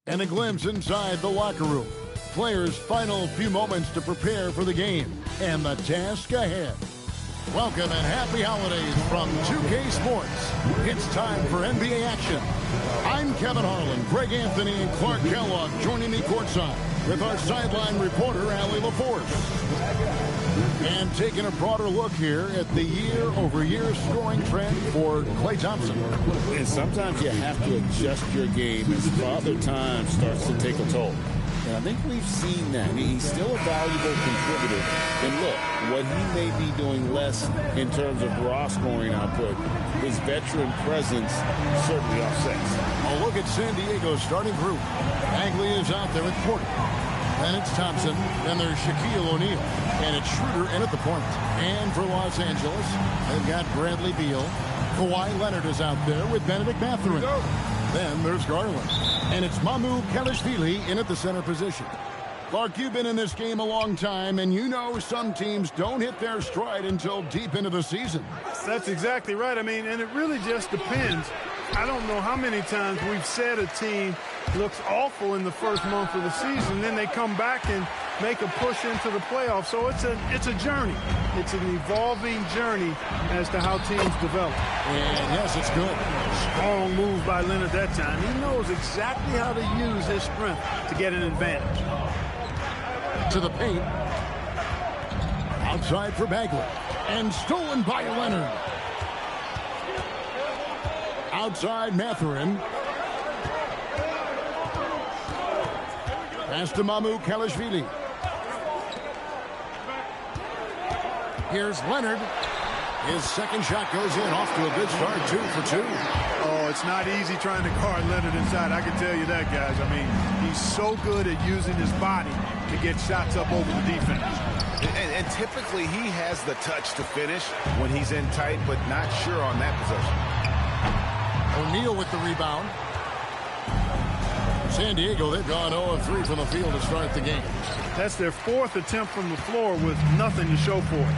And a glimpse inside the locker room. Players' final few moments to prepare for the game and the task ahead. Welcome and happy holidays from 2K Sports. It's time for NBA action. I'm Kevin Harlan, Greg Anthony, and Clark Kellogg joining me courtside with our sideline reporter, Allie LaForce. And taking a broader look here at the year-over-year scoring trend for Klay Thompson. And sometimes you have to adjust your game as Father Time starts to take a toll. And I think we've seen that. He's still a valuable contributor. And look, what he may be doing less in terms of raw scoring output, his veteran presence certainly offsets. A look at San Diego's starting group. Bagley is out there with Porter. Then it's Thompson. Then there's Shaquille O'Neal. And it's Schroeder in at the point. And for Los Angeles, they've got Bradley Beal. Kawhi Leonard is out there with Benedict Mathurin. Then there's Garland. And it's Mamu Kelishvili in at the center position. Clark, you've been in this game a long time, and you know some teams don't hit their stride until deep into the season. That's exactly right. I mean, and it really just depends. I don't know how many times we've said a team looks awful in the first month of the season, then they come back and make a push into the playoffs. So it's a journey. It's an evolving journey as to how teams develop. And yes, it's good. Strong move by Leonard that time. He knows exactly how to use his strength to get an advantage. To the paint. Outside for Bagley. And stolen by Leonard. Outside Mathurin. Pass to Mamu Kelishvili. Here's Leonard. His second shot goes in, off to a good start, 2 for 2. Oh, it's not easy trying to guard Leonard inside. I can tell you that, guys. I mean, he's so good at using his body to get shots up over the defense. And typically he has the touch to finish when he's in tight, but not sure on that possession. O'Neal with the rebound. San Diego, they've gone 0 of 3 from the field to start the game. That's their 4th attempt from the floor with nothing to show for it.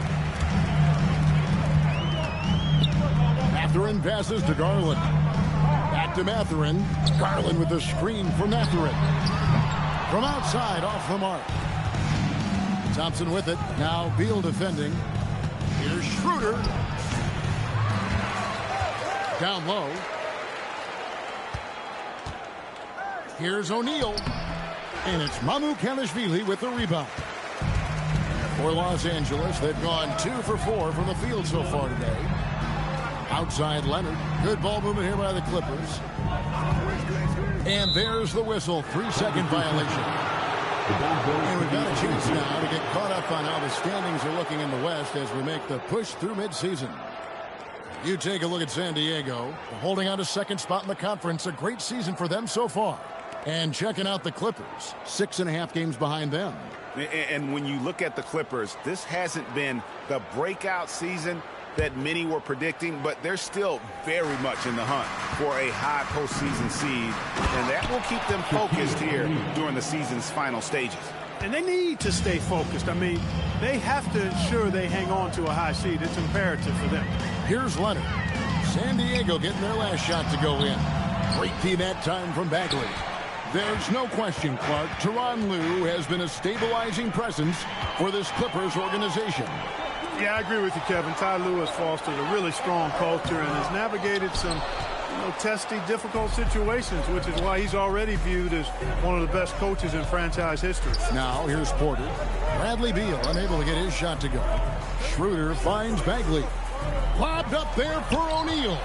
Mathurin passes to Garland. Back to Mathurin. Garland with the screen for Mathurin. From outside, off the mark. Thompson with it. Now Beal defending. Here's Schroeder. Down low. Here's O'Neal. And it's Mamu Kelishvili with the rebound. For Los Angeles, they've gone 2 for 4 from the field so far today. Outside Leonard. Good ball movement here by the Clippers. And there's the whistle. 3-second violation. And we've got a chance now to get caught up on how the standings are looking in the West as we make the push through midseason. You take a look at San Diego, holding on to second spot in the conference. A great season for them so far. And checking out the Clippers, 6.5 games behind them. And when you look at the Clippers, this hasn't been the breakout season that many were predicting, but they're still very much in the hunt for a high postseason seed, and that will keep them focused here during the season's final stages. And they need to stay focused. I mean, they have to ensure they hang on to a high seed. It's imperative for them. Here's Leonard. San Diego getting their last shot to go in. Great key that time from Bagley. There's no question, Clark, Tyronn Lue has been a stabilizing presence for this Clippers organization. Yeah, I agree with you, Kevin. Ty Lue has fostered a really strong culture and has navigated some testy, difficult situations, which is why he's already viewed as one of the best coaches in franchise history. Now, here's Porter. Bradley Beal unable to get his shot to go. Schroeder finds Bagley. Lobbed up there for O'Neal.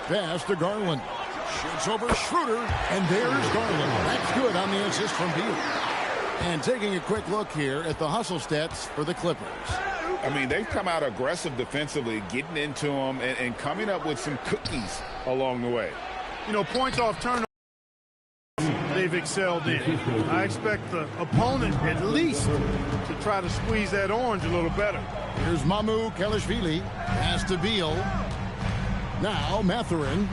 Pass to Garland. Shoots over Schroeder, and there's Garland. That's good on the assist from Beal. And taking a quick look here at the hustle stats for the Clippers. I mean, they've come out aggressive defensively, getting into them and coming up with some cookies along the way. Points off turnover, they've excelled in. I expect the opponent at least to try to squeeze that orange a little better. Here's Mamu Kelishvili. Pass to Beal. Now Mathurin.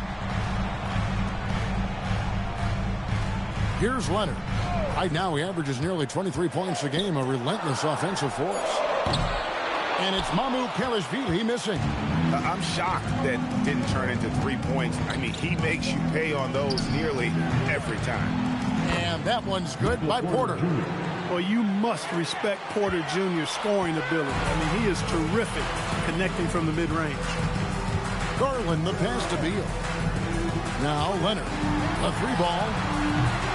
Here's Leonard. Right now he averages nearly 23 points a game, a relentless offensive force. And it's Kelishvili missing. I'm shocked that didn't turn into 3 points. I mean, he makes you pay on those nearly every time. And that one's good by Porter. Well, you must respect Porter Jr.'s scoring ability. I mean, he is terrific connecting from the mid-range. Garland the pass to Beal. Now Leonard, a 3-ball.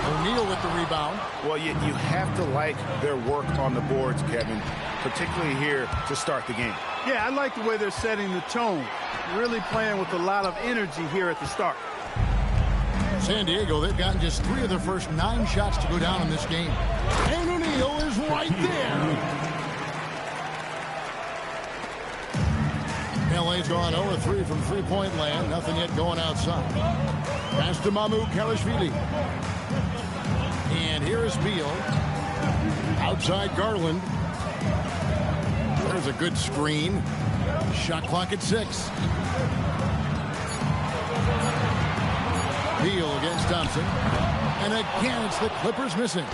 O'Neal with the rebound. Well, you have to like their work on the boards, Kevin, particularly here to start the game. Yeah, I like the way they're setting the tone. Really playing with a lot of energy here at the start. San Diego, they've gotten just 3 of their first 9 shots to go down in this game. And O'Neal is right there. LA's gone 0-3 from three-point land. Nothing yet going outside. Pass to Kelishvili. And here is Beal. Outside Garland. There's a good screen. Shot clock at 6. Beal against Thompson. And again, it's the Clippers missing.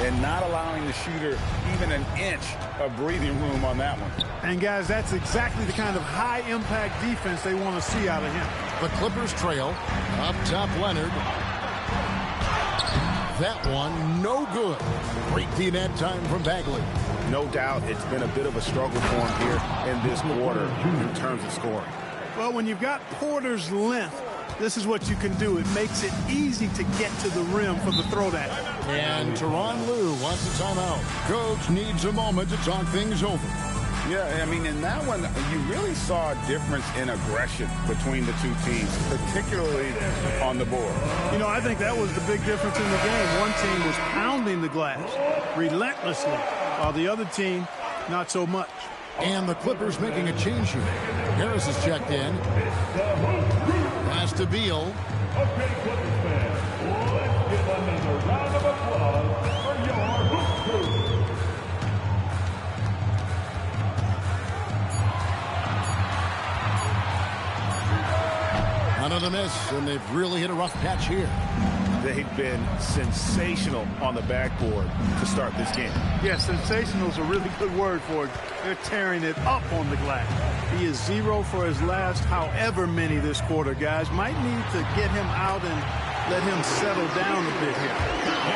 And not allowing the shooter even an inch of breathing room on that one. And, guys, that's exactly the kind of high-impact defense they want to see out of him. The Clippers trail. Up top, Leonard. That one, no good. Great D that time from Bagley. No doubt it's been a bit of a struggle for him here in this quarter in terms of scoring. Well, when you've got Porter's length, this is what you can do. It makes it easy to get to the rim for the throwdown. And Tyronn Lue wants a timeout. Coach needs a moment to talk things over. Yeah, I mean, in that one, you really saw a difference in aggression between the two teams, particularly on the board. You know, I think that was the big difference in the game. One team was pounding the glass relentlessly, while the other team, not so much. And the Clippers making a change here. Harris is checked in. Pass to Beal. Okay, Clippers fans, let's give another round of applause for your Hoop Crew. Another miss, and they've really hit a rough patch here. They've been sensational on the backboard to start this game. Yeah, sensational is a really good word for it. They're tearing it up on the glass. He is 0 for his last however many this quarter, guys. Might need to get him out and let him settle down a bit here.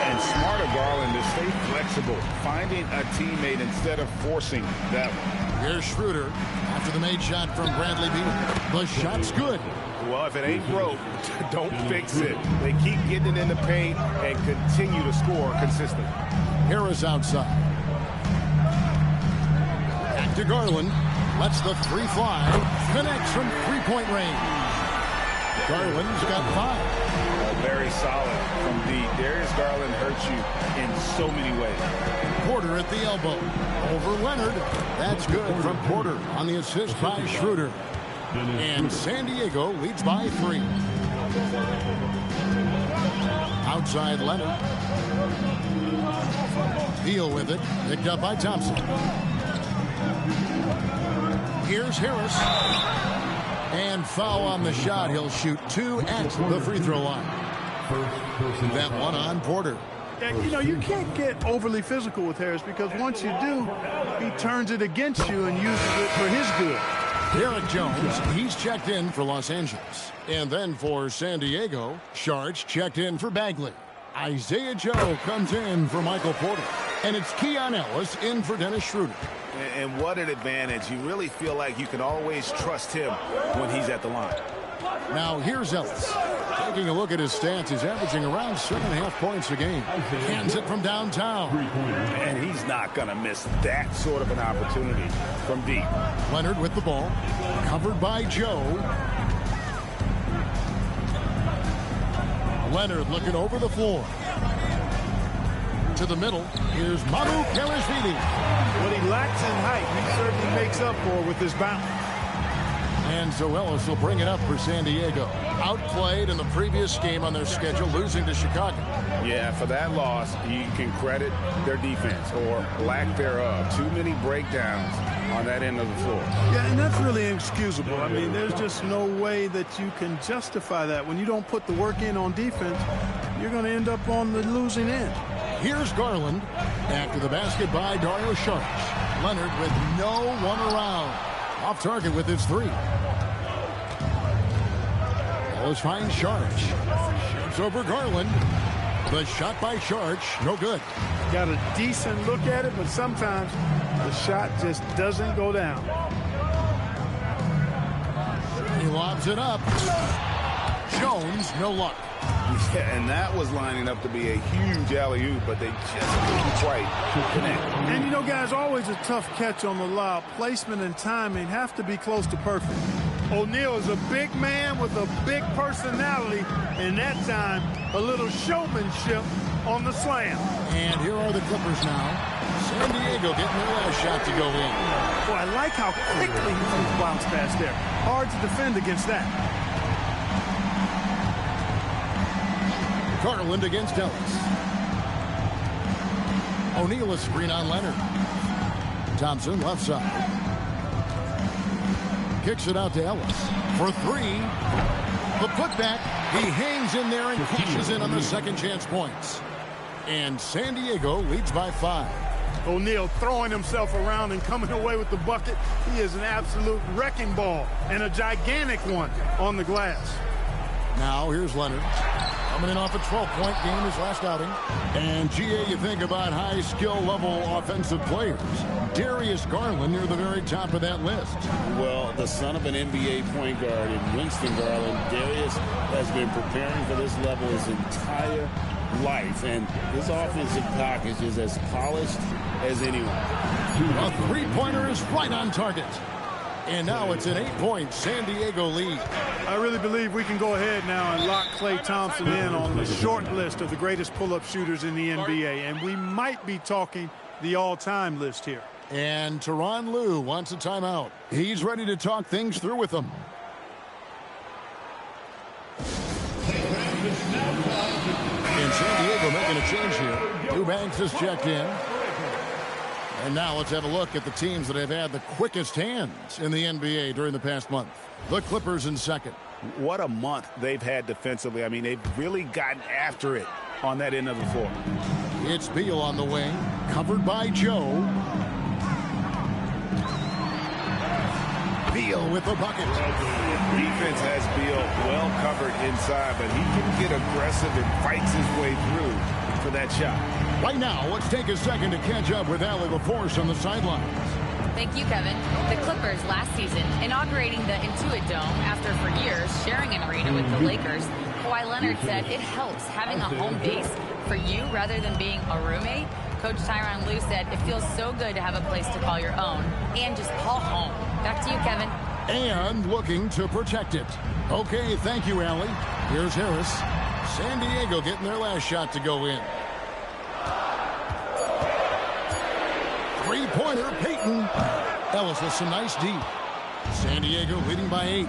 And smart of Garland to stay flexible, finding a teammate instead of forcing that one. Here's Schroeder after the made shot from Bradley Beal. The shot's good. Well, if it ain't broke, don't fix it. They keep getting it in the paint and continue to score consistently. Harris outside. Back to Garland. Lets the 3 fly. Connects from three-point range. Garland's got 5. Very solid from D. Darius Garland hurts you in so many ways. Porter at the elbow. Over Leonard. That's good from Porter on the assist by Schroeder. And San Diego leads by 3. Outside Leonard. Beal with it. Picked up by Thompson. Here's Harris. And foul on the shot. He'll shoot 2 at the free throw line. That one on Porter. You know, you can't get overly physical with Harris because once you do, he turns it against you and uses it for his good. Derek Jones, he's checked in for Los Angeles. And then for San Diego, Sharch checked in for Bagley. Isaiah Joe comes in for Michael Porter. And it's Keon Ellis in for Dennis Schroeder. And what an advantage. You really feel like you can always trust him when he's at the line. Now here's Ellis. Taking a look at his stats, he's averaging around 7.5 points a game. Hands it from downtown. And he's not going to miss that sort of an opportunity from deep. Leonard with the ball. Covered by Joe. Leonard looking over the floor. To the middle. Here's Kelishvili. What he lacks in height, he certainly makes up for with his bounce. And so Ellis will bring it up for San Diego. Outplayed in the previous game on their schedule, losing to Chicago. Yeah, for that loss, you can credit their defense or lack thereof. Too many breakdowns on that end of the floor. Yeah, and that's really inexcusable. I mean, there's just no way that you can justify that. When you don't put the work in on defense, you're going to end up on the losing end. Here's Garland after the basket by Dario Saric. Leonard with no one around. Off target with his three. Ellis finds Sharch. Shoots over Garland. The shot by Sharch, no good. Got a decent look at it, but sometimes the shot just doesn't go down. He lobs it up. Jones, no luck. Yeah, and that was lining up to be a huge alley-oop, but they just couldn't quite connect. And, you know, guys, always a tough catch on the lob. Placement and timing have to be close to perfect. O'Neal is a big man with a big personality, and that time, a little showmanship on the slam. And here are the Clippers now. San Diego getting their last shot to go in. Boy, I like how quickly he threw the bounce pass there. Hard to defend against that. Garland against Ellis. O'Neal a screen on Leonard. Thompson left side. Kicks it out to Ellis for three. The putback. He hangs in there and cashes in on the second chance points. And San Diego leads by 5. O'Neal throwing himself around and coming away with the bucket. He is an absolute wrecking ball and a gigantic one on the glass. Now here's Leonard. Coming in off a 12-point game his last outing. And, GA, you think about high skill level offensive players. Darius Garland near the very top of that list. Well, the son of an NBA point guard in Winston Garland, Darius has been preparing for this level his entire life. And his offensive package is as polished as anyone. A three-pointer is right on target. And now it's an 8-point San Diego lead. I really believe we can go ahead now and lock Klay Thompson in on the short list of the greatest pull-up shooters in the NBA. And we might be talking the all-time list here. And Tyronn Lue wants a timeout. He's ready to talk things through with them. And San Diego making a change here. Eubanks has checked in. And now let's have a look at the teams that have had the quickest hands in the NBA during the past month. The Clippers in second. What a month they've had defensively. I mean, they've really gotten after it on that end of the floor. It's Beal on the wing, covered by Joe. Beal with the bucket. Defense has Beal well covered inside, but he can get aggressive and fights his way through for that shot. Right now, let's take a second to catch up with Allie LaForce on the sidelines. Thank you, Kevin. The Clippers last season inaugurating the Intuit Dome after for years sharing an arena with the Lakers. Kawhi Leonard said it helps having a home base for you rather than being a roommate. Coach Tyronn Lue said it feels so good to have a place to call your own and just call home. Back to you, Kevin. And looking to protect it. Okay, thank you, Allie. Here's Harris. San Diego getting their last shot to go in. Three-pointer, Payton. Ellis with some nice D. San Diego leading by 8.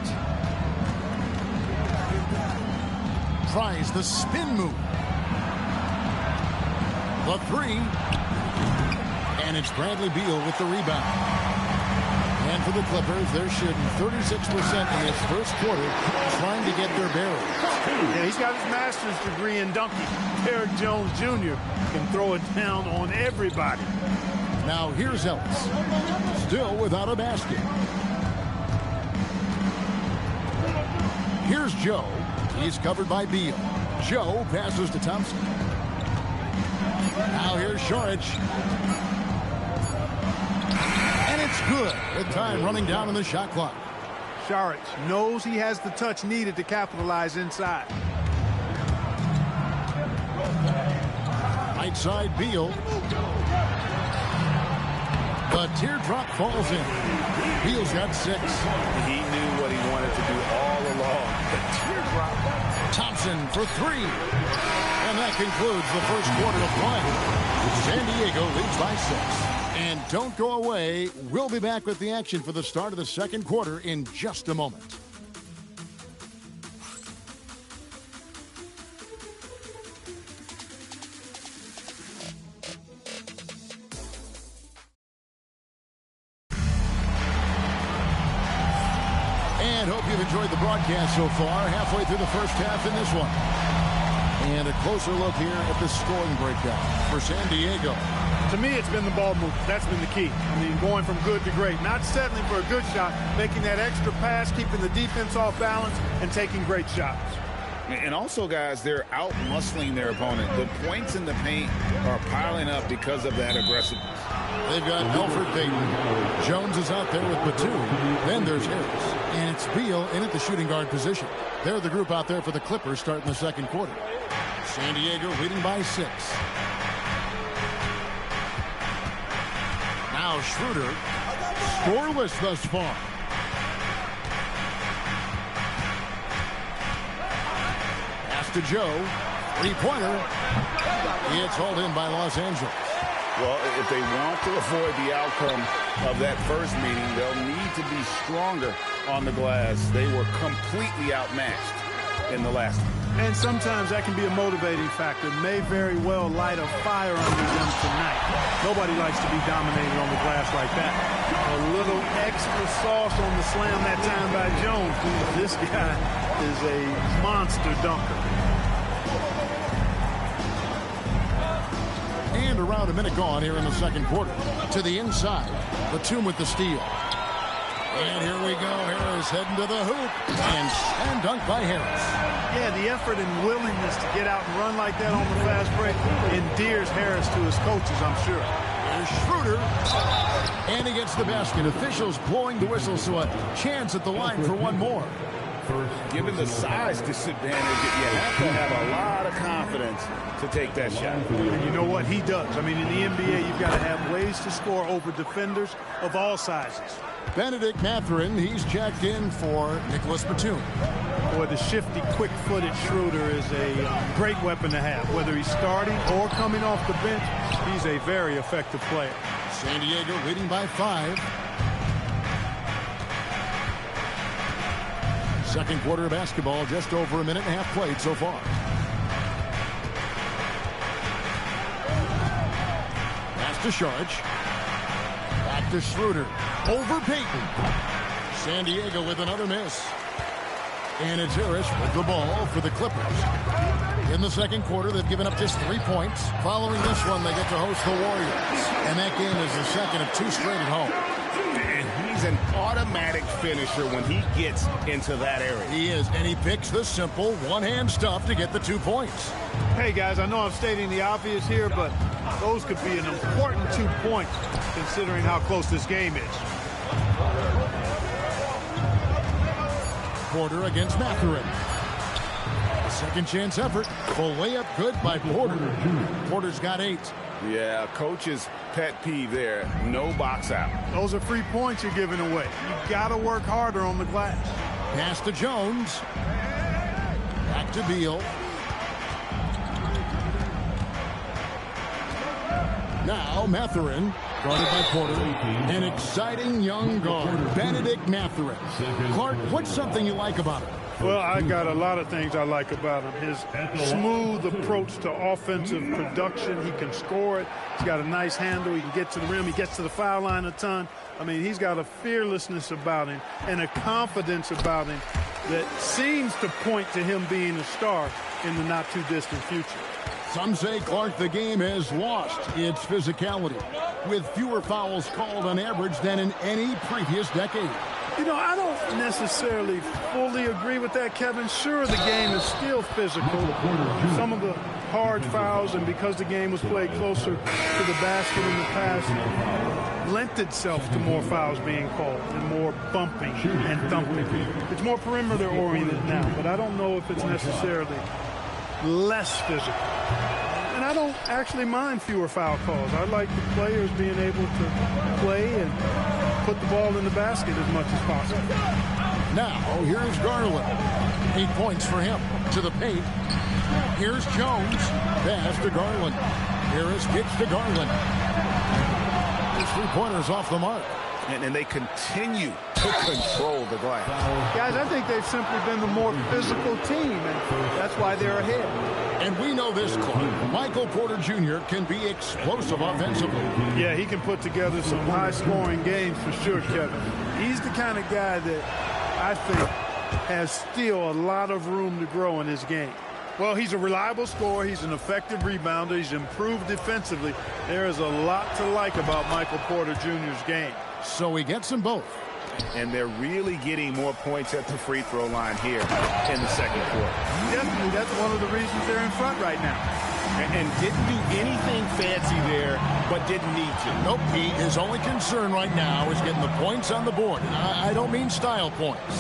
Tries the spin move. The three. And it's Bradley Beal with the rebound. And for the Clippers, they're shooting 36% in this first quarter, trying to get their bearings. Yeah, he's got his master's degree in dunking. Derrick Jones Jr. can throw it down on everybody. Now here's Ellis, still without a basket. Here's Joe. He's covered by Beal. Joe passes to Thompson. Now here's Sharch. And it's good. With time running down on the shot clock. Sharch knows he has the touch needed to capitalize inside. Right side, Beal. The teardrop falls in. Beal's got 6. He knew what he wanted to do all along. The teardrop. Thompson for 3. And that concludes the first quarter of play. San Diego leads by 6. And don't go away. We'll be back with the action for the start of the second quarter in just a moment. And hope you've enjoyed the broadcast so far. Halfway through the first half in this one. And a closer look here at the scoring breakdown for San Diego. To me, it's been the ball movement. That's been the key. I mean, going from good to great. Not settling for a good shot, making that extra pass, keeping the defense off balance, and taking great shots. And also, guys, they're out-muscling their opponent. The points in the paint are piling up because of that aggressiveness. They've got Elfrid Payton. Jones is out there with Batum. Then there's Harris. And it's Beal in at the shooting guard position. They're the group out there for the Clippers starting the second quarter. San Diego leading by 6. Now Schroeder, scoreless thus far. Pass to Joe. Three-pointer. It's hauled in by Los Angeles. Well, if they want to avoid the outcome of that first meeting, they'll need to be stronger on the glass. They were completely outmatched in the last one. And sometimes that can be a motivating factor. May very well light a fire under them tonight. Nobody likes to be dominated on the glass like that. A little extra sauce on the slam that time by Jones. This guy is a monster dunker. And around a minute gone here in the second quarter. To the inside. Batum with the steal. And here we go. Harris heading to the hoop. And dunked by Harris. Yeah, the effort and willingness to get out and run like that on the fast break endears Harris to his coaches, I'm sure. Here's Schroeder. And he gets the basket. Officials blowing the whistle, so a chance at the line for one more. Given the size disadvantage, you have to have a lot of confidence to take that shot. And you know what? He does. I mean, in the NBA, you've got to have ways to score over defenders of all sizes. Benedict Mathurin, he's checked in for Nicholas Batum. Boy, the shifty, quick-footed Schroeder is a great weapon to have. Whether he's starting or coming off the bench, he's a very effective player. San Diego leading by 5. Second quarter of basketball, just over a minute and a half played so far. Pass to Saric. Back to Schroeder. Over Payton. San Diego with another miss. And it's Harris with the ball for the Clippers. In the second quarter, they've given up just 3 points. Following this one, they get to host the Warriors. And that game is the second of 2 straight at home. And he's an automatic finisher when he gets into that area. He is, and he picks the simple one-hand stuff to get the 2 points. Hey, guys, I know I'm stating the obvious here, but those could be an important 2 points considering how close this game is. Porter against Mathurin. A second chance effort. Full layup good by Porter. Porter's got 8. Yeah, coach's pet peeve there. No box out. Those are free points you're giving away. You've got to work harder on the glass. Pass to Jones. Back to Beal. Now Mathurin, guarded by Porter. An exciting young guard, Benedict Mathurin. Clark, what's something you like about him? Well, I got a lot of things I like about him. His smooth approach to offensive production. He can score it. He's got a nice handle. He can get to the rim. He gets to the foul line a ton. I mean, he's got a fearlessness about him and a confidence about him that seems to point to him being a star in the not-too-distant future. Some say, Clark, the game has lost its physicality, with fewer fouls called on average than in any previous decade. You know, I don't necessarily fully agree with that, Kevin. Sure, the game is still physical. Some of the hard fouls, and because the game was played closer to the basket in the past, lent itself to more fouls being called and more bumping and thumping. It's more perimeter-oriented now, but I don't know if it's necessarily less physical. And I don't actually mind fewer foul calls. I like the players being able to play and put the ball in the basket as much as possible. Now, here's Garland. 8 points for him. To the paint. Here's Jones. Pass to Garland. Harris gets to Garland. His 3-pointers off the mark. And they continue to control the glass. Guys, I think they've simply been the more physical team, and that's why they're ahead. And we know this, Clark. Michael Porter Jr. can be explosive offensively. Yeah, he can put together some high-scoring games for sure, Kevin. He's the kind of guy that I think has still a lot of room to grow in his game. Well, he's a reliable scorer. He's an effective rebounder. He's improved defensively. There is a lot to like about Michael Porter Jr.'s game. So he gets them both. And they're really getting more points at the free throw line here in the second quarter. Definitely, that's one of the reasons they're in front right now. And didn't do anything fancy there, but didn't need to. Nope, his only concern right now is getting the points on the board. And I don't mean style points.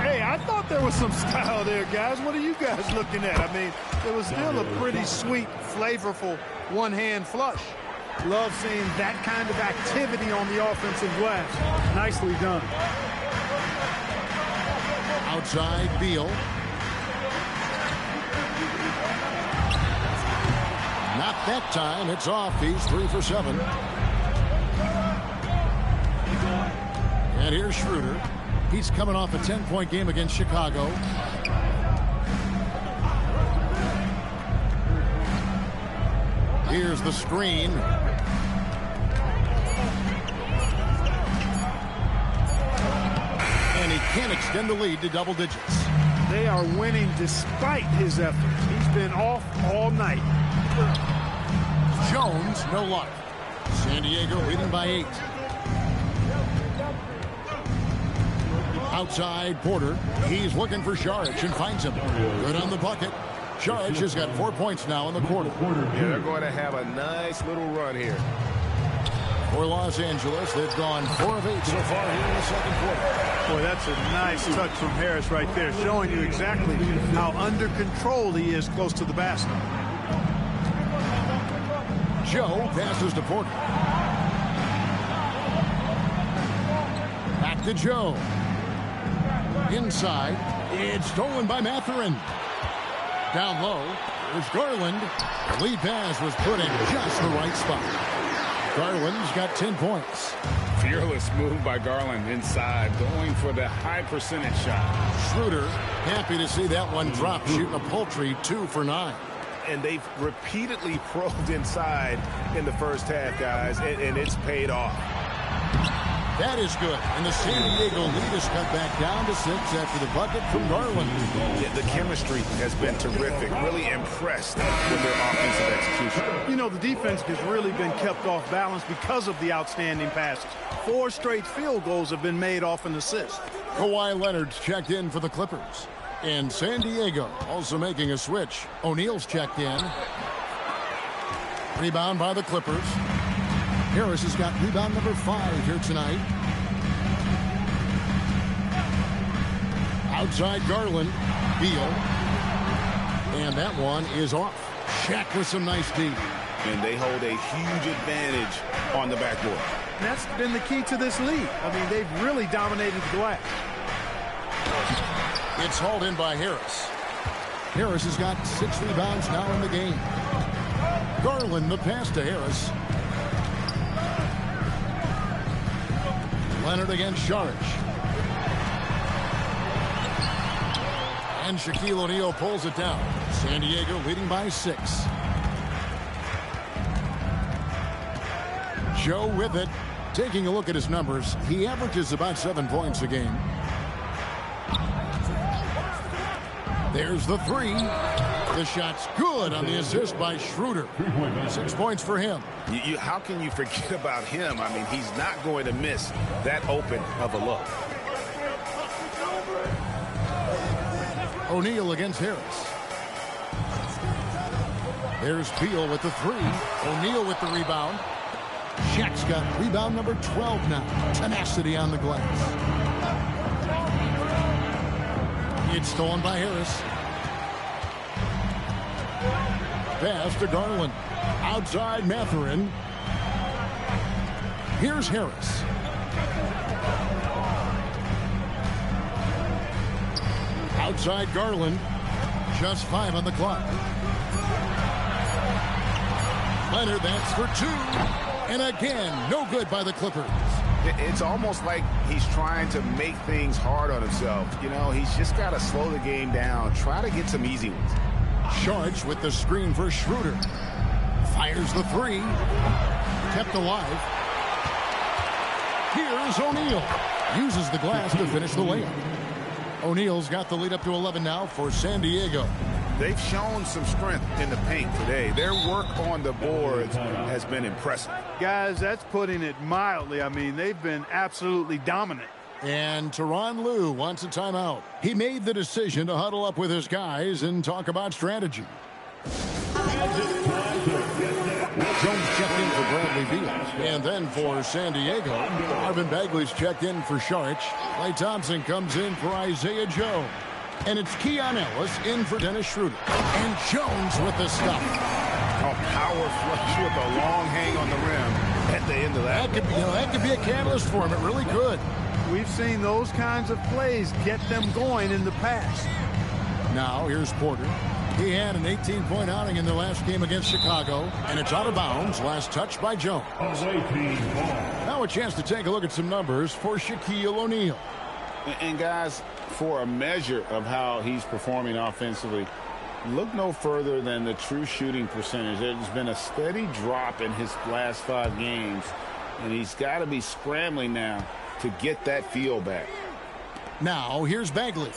Hey, I thought there was some style there, guys. What are you guys looking at? I mean, it was still a pretty sweet, flavorful one-hand flush. Love seeing that kind of activity on the offensive glass. Nicely done. Outside, Beal. Not that time. It's off. He's 3 for 7. And here's Schroeder. He's coming off a 10-point game against Chicago. Here's the screen. And he can't extend the lead to double digits. They are winning despite his efforts. He's been off all night. Jones, no luck. San Diego leading by 8. Outside, Porter. He's looking for Saric and finds him. Good on the bucket. Saric has got 4 points now in the quarter. Yeah, they're going to have a nice little run here. For Los Angeles, they've gone 4 of 8 so far here in the second quarter. Boy, that's a nice touch from Harris right there, showing you exactly how under control he is close to the basket. Joe passes to Porter. Back to Joe. Inside. It's stolen by Mathurin. Down low. There's Garland. The lead pass was put in just the right spot. Garland's got 10 points. Fearless move by Garland inside, going for the high percentage shot. Schroeder, happy to see that one drop, shooting a paltry 2 for 9. And they've repeatedly probed inside in the first half, guys, and it's paid off. That is good. And the San Diego lead is cut back down to 6 after the bucket from Garland. Yeah, the chemistry has been terrific. Really impressed with their offensive execution. You know, the defense has really been kept off balance because of the outstanding passes. 4 straight field goals have been made off an assist. Kawhi Leonard's checked in for the Clippers. And San Diego also making a switch. O'Neal's checked in. Rebound by the Clippers. Harris has got rebound number 5 here tonight. Outside Garland. Beal. And that one is off. Shaq with some nice D. And they hold a huge advantage on the backboard. And that's been the key to this lead. I mean, they've really dominated the glass. It's hauled in by Harris. Harris has got 6 rebounds now in the game. Garland the pass to Harris. Leonard against Saric. And Shaquille O'Neal pulls it down. San Diego leading by 6. Joe with it. Taking a look at his numbers, he averages about 7 points a game. There's the 3. The shot's good on the assist by Schroeder. 6 points for him. How can you forget about him? I mean, he's not going to miss that open of a look. O'Neal against Harris. There's Beal with the 3. O'Neal with the rebound. Shaq's got rebound number 12 now. Tenacity on the glass. It's stolen by Harris. Pass to Garland. Outside Mathurin. Here's Harris. Outside Garland. Just 5 on the clock. Leonard, that's for 2. And again, no good by the Clippers. It's almost like he's trying to make things hard on himself. You know, he's just got to slow the game down. Try to get some easy ones. Saric with the screen for Schroeder. Fires the 3. Kept alive. Here's O'Neal. Uses the glass to finish the layup. O'Neal's got the lead up to 11 now for San Diego. They've shown some strength in the paint today. Their work on the boards has been impressive. Guys, that's putting it mildly. I mean, they've been absolutely dominant. And Tyronn Lue wants a timeout. He made the decision to huddle up with his guys and talk about strategy. Jones checked in for Bradley Beal. And then for San Diego, Marvin Bagley's checked in for Saric. Klay Thompson comes in for Isaiah Joe. And it's Keon Ellis in for Dennis Schroeder. And Jones with the stop. A power flush with a long hang on the rim at the end of that. That could be a catalyst for him. It really could. We've seen those kinds of plays get them going in the past. Now, here's Porter. He had an 18-point outing in their last game against Chicago, and it's out of bounds. Last touch by Jones. Now a chance to take a look at some numbers for Shaquille O'Neal. And guys, for a measure of how he's performing offensively, look no further than the true shooting percentage. There's been a steady drop in his last 5 games, and he's got to be scrambling now to get that feel back. Now here's Bagley.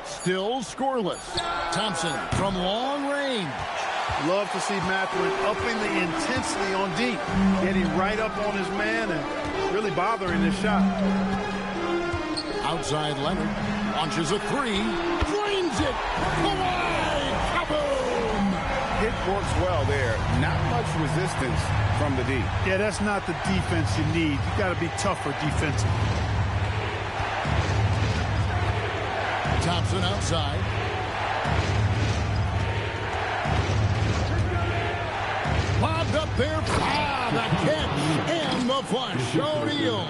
Still scoreless. Thompson from long range. Love to see Mathurin upping the intensity on deep. Getting right up on his man and really bothering his shot. Outside Leonard. Launches a 3. Drains it. Away. Kaboom. It works well there. Not much resistance from the D. Yeah, that's not the defense you need. You got to be tougher defensively. Thompson outside. Lobbed up there. The catch and the flush. O'Neal.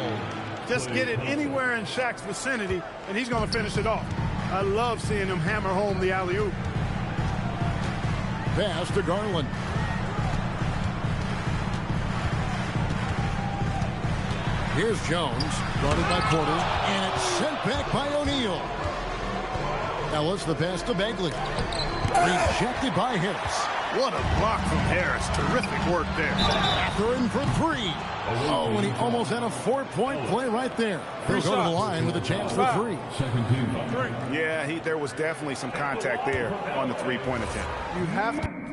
Just get it anywhere in Shaq's vicinity, and he's going to finish it off. I love seeing him hammer home the alley-oop. Pass to Garland. Here's Jones. Guarded by Porter. And it's sent back by O'Neal. Ellis the pass to Bagley. Rejected by Harris. What a block from Harris. Terrific work there. Mathurin for 3. Oh, and he almost had a 4-point play right there. He'll go to the line with a chance for 3. Yeah, there was definitely some contact there on the 3-point attempt. You have to.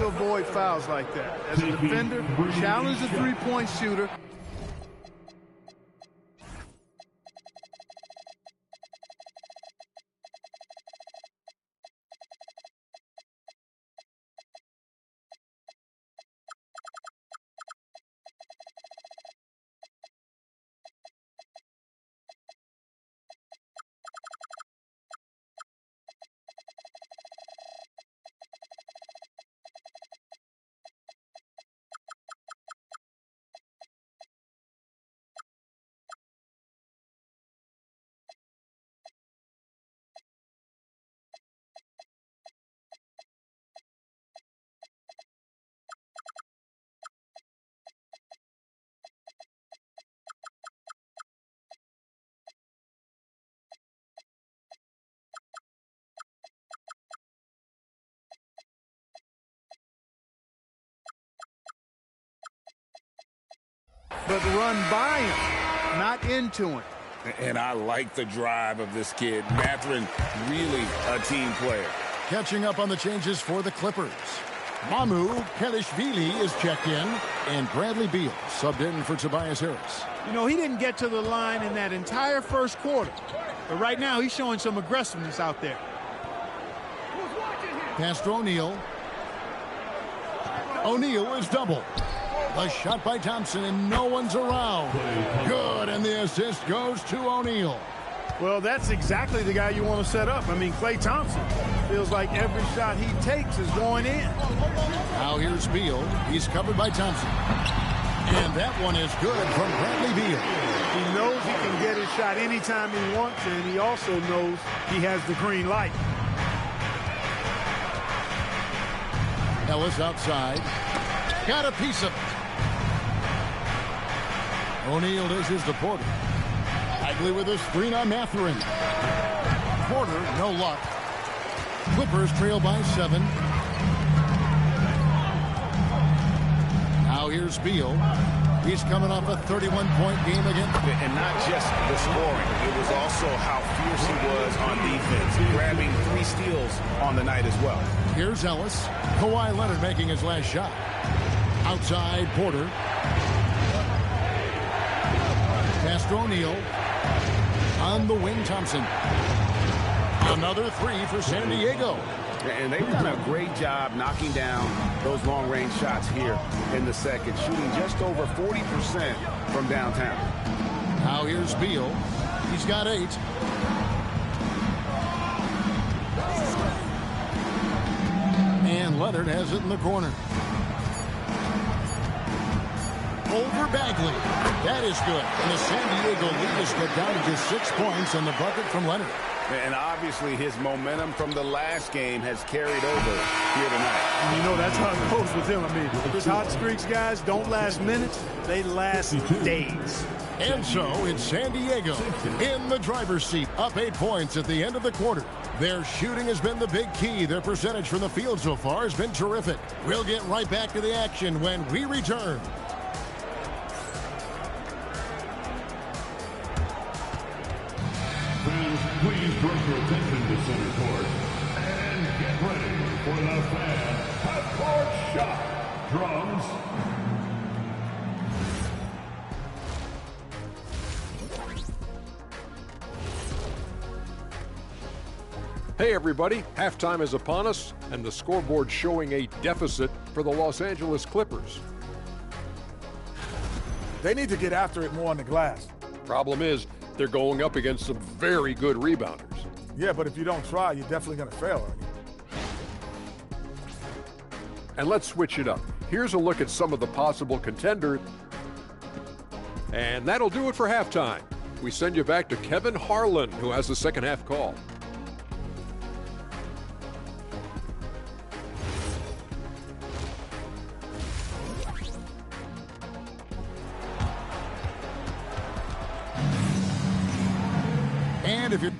Avoid fouls like that. As a defender, challenge the three-point shooter. But run by him, not into him. And I like the drive of this kid. Mathurin, really a team player. Catching up on the changes for the Clippers. Mamu Kelishvili is checked in, and Bradley Beal subbed in for Tobias Harris. You know, he didn't get to the line in that entire first quarter. But right now, he's showing some aggressiveness out there. Pass to O'Neal. O'Neal is doubled. A shot by Thompson, and no one's around. Good, and the assist goes to O'Neal. Well, that's exactly the guy you want to set up. I mean, Klay Thompson feels like every shot he takes is going in. Now here's Beal. He's covered by Thompson. And that one is good from Bradley Beal. He knows he can get his shot anytime he wants, and he also knows he has the green light. Ellis outside. Got a piece of it. O'Neal dishes to Porter. Bagley with his screen on Mathurin. Porter, no luck. Clippers trail by 7. Now here's Beal. He's coming off a 31-point game again. And not just the scoring. It was also how fierce he was on defense, grabbing 3 steals on the night as well. Here's Ellis. Kawhi Leonard making his last shot. Outside, Porter. Pass to O'Neal. On the wing, Thompson. Another 3 for San Diego. And they've done a great job knocking down those long-range shots here in the second, shooting just over 40% from downtown. Now here's Beal. He's got 8. And Leonard has it in the corner. Over Bagley. That is good. And the San Diego lead is cut down to just 6 points on the bucket from Leonard. And obviously his momentum from the last game has carried over here tonight. And you know that's how it goes with him. I mean, his hot streaks, guys, don't last minutes. They last days. And so it's San Diego in the driver's seat, up 8 points at the end of the quarter. Their shooting has been the big key. Their percentage from the field so far has been terrific. We'll get right back to the action when we return. Please direct your attention to center court and get ready for the fan half-court shot. Drums. Hey everybody, halftime is upon us and the scoreboard showing a deficit for the Los Angeles Clippers. They need to get after it more on the glass. Problem is, they're going up against some very good rebounders. Yeah, but if you don't try, you're definitely going to fail, aren't you? And let's switch it up. Here's a look at some of the possible contenders. And that'll do it for halftime. We send you back to Kevin Harlan, who has the second half call. And if you're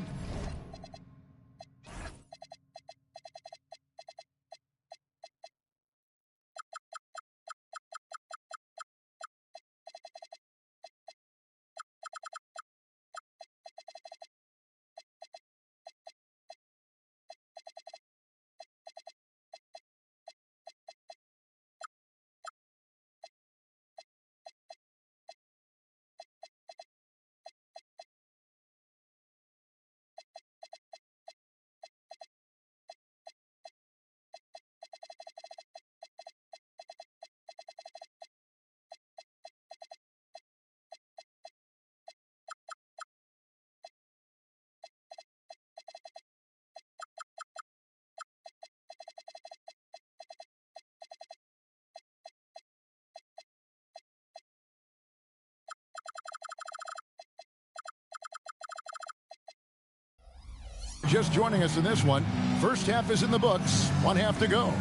just joining us in this one, first half is in the books, 1 half to go.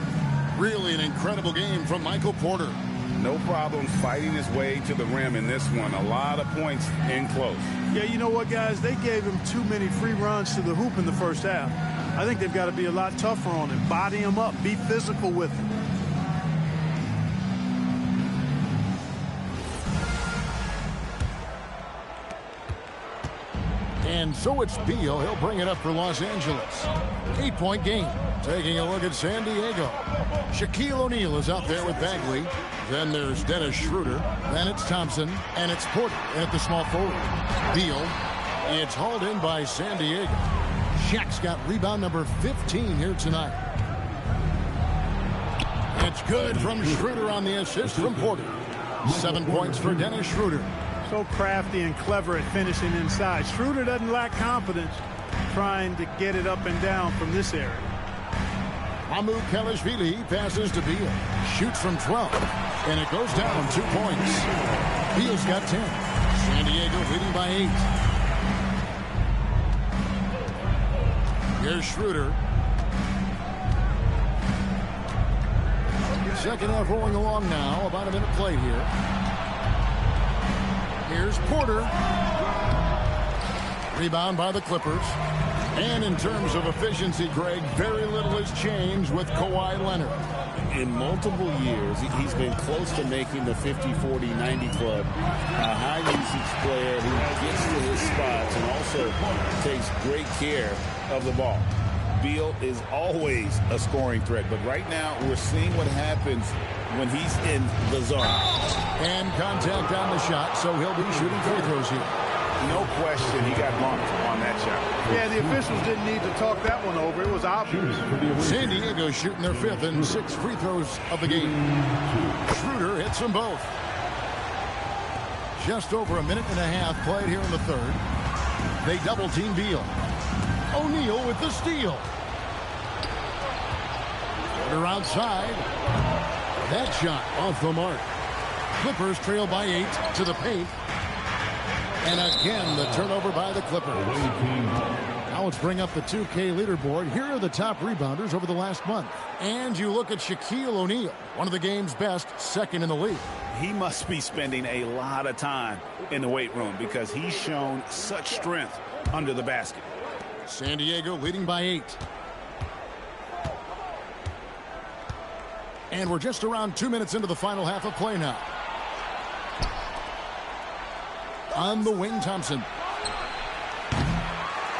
Really an incredible game from Michael Porter. No problems fighting his way to the rim in this one. A lot of points in close. Yeah, you know what, guys? They gave him too many free runs to the hoop in the first half. I think they've got to be a lot tougher on him. Body him up. Be physical with him. And so it's Beal. He'll bring it up for Los Angeles. 8-point game. Taking a look at San Diego. Shaquille O'Neal is out there with Bagley. Then there's Dennis Schroeder. Then it's Thompson. And it's Porter at the small forward. Beal. It's hauled in by San Diego. Shaq's got rebound number 15 here tonight. It's good from Schroeder on the assist from Porter. 7 points for Dennis Schroeder. So crafty and clever at finishing inside. Schroeder doesn't lack confidence trying to get it up and down from this area. Mamukelashvili passes to Beal. Shoots from 12. And it goes down 2 points. Beal's got 10. San Diego leading by 8. Here's Schroeder. Second half rolling along now. About a minute played here. Here's Porter. Rebound by the Clippers. And in terms of efficiency, Greg, very little has changed with Kawhi Leonard. In multiple years, he's been close to making the 50-40-90 club. A high-usage player who gets to his spots and also takes great care of the ball. Beal is always a scoring threat, but right now we're seeing what happens when he's in the zone. And contact on the shot, so he'll be shooting free throws here. No question he got bumped on that shot. Yeah, the officials didn't need to talk that one over. It was obvious. San Diego shooting their 5th and 6th free throws of the game. Schroeder hits them both. Just over a minute and a half played here in the 3rd. They double team Beal. O'Neal with the steal. Porter outside. That shot off the mark. Clippers trail by 8 to the paint. And again, the turnover by the Clippers. Now let's bring up the 2K leaderboard. Here are the top rebounders over the last month. And you look at Shaquille O'Neal, one of the game's best, 2nd in the league. He must be spending a lot of time in the weight room because he's shown such strength under the basket. San Diego leading by 8. And we're just around 2 minutes into the final half of play now. On the wing, Thompson.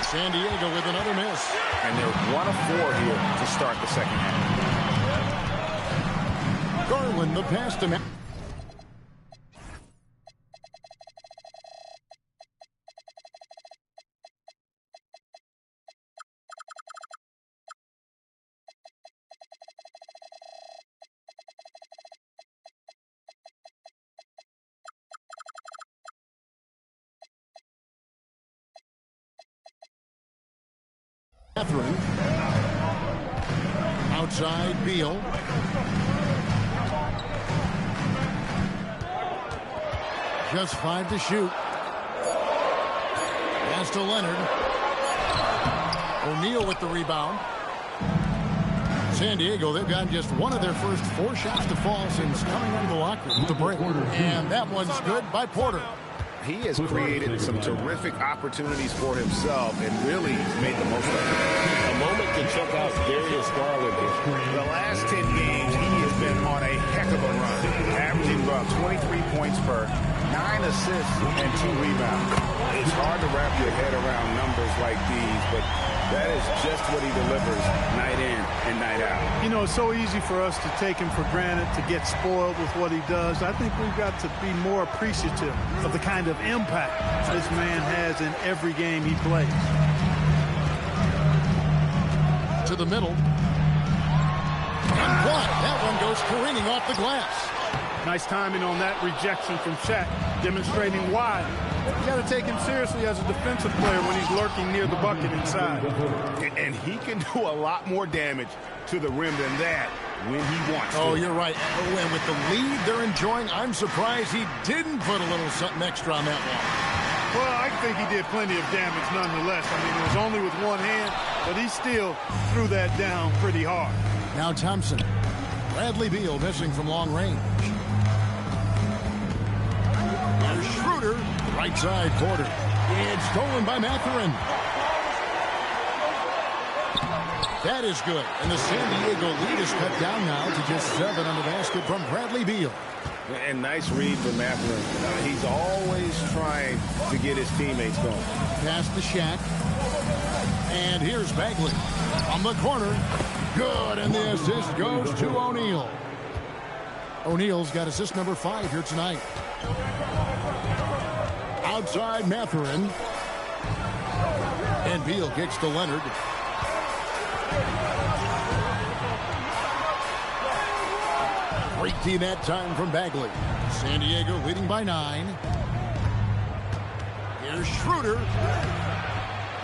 San Diego with another miss. And they're 1 of 4 here to start the second half. Garland, the pass to Matt. Catherine. Outside, Beal. Just 5 to shoot. Pass to Leonard. O'Neal with the rebound. San Diego, they've gotten just one of their first 4 shots to fall since coming into the locker room with the break. And that one's good by Porter. He has created some terrific opportunities for himself and really made the most of it. A moment to check out Darius Garland. The last 10 games, he has been on a heck of a run, averaging about 23 points per 9 assists and 2 rebounds. It's hard to wrap your head around numbers like these, but that is just what he delivers night in and night out. You know, it's so easy for us to take him for granted, to get spoiled with what he does. I think we've got to be more appreciative of the kind of impact this man has in every game he plays. To the middle. Unblocked. That one goes careening off the glass. Nice timing on that rejection from Shaq, demonstrating why you got to take him seriously as a defensive player when he's lurking near the bucket inside. And he can do a lot more damage to the rim than that when he wants to. Oh, you're right. And with the lead they're enjoying, I'm surprised he didn't put a little something extra on that one. Well, I think he did plenty of damage nonetheless. I mean, it was only with one hand, but he still threw that down pretty hard. Now Thompson. Bradley Beal missing from long range. There's Schroeder. Right side quarter. It's stolen by Mathurin. That is good. And the San Diego lead is cut down now to just 7 on the basket from Bradley Beal. And nice read from Mathurin. He's always trying to get his teammates going. Pass to Shaq. And here's Bagley from the corner. Good, and the assist goes to O'Neal. O'Neal's got assist number 5 here tonight. Outside Mathurin. And Beal kicks to Leonard. Great team that time from Bagley. San Diego leading by 9. Schroeder.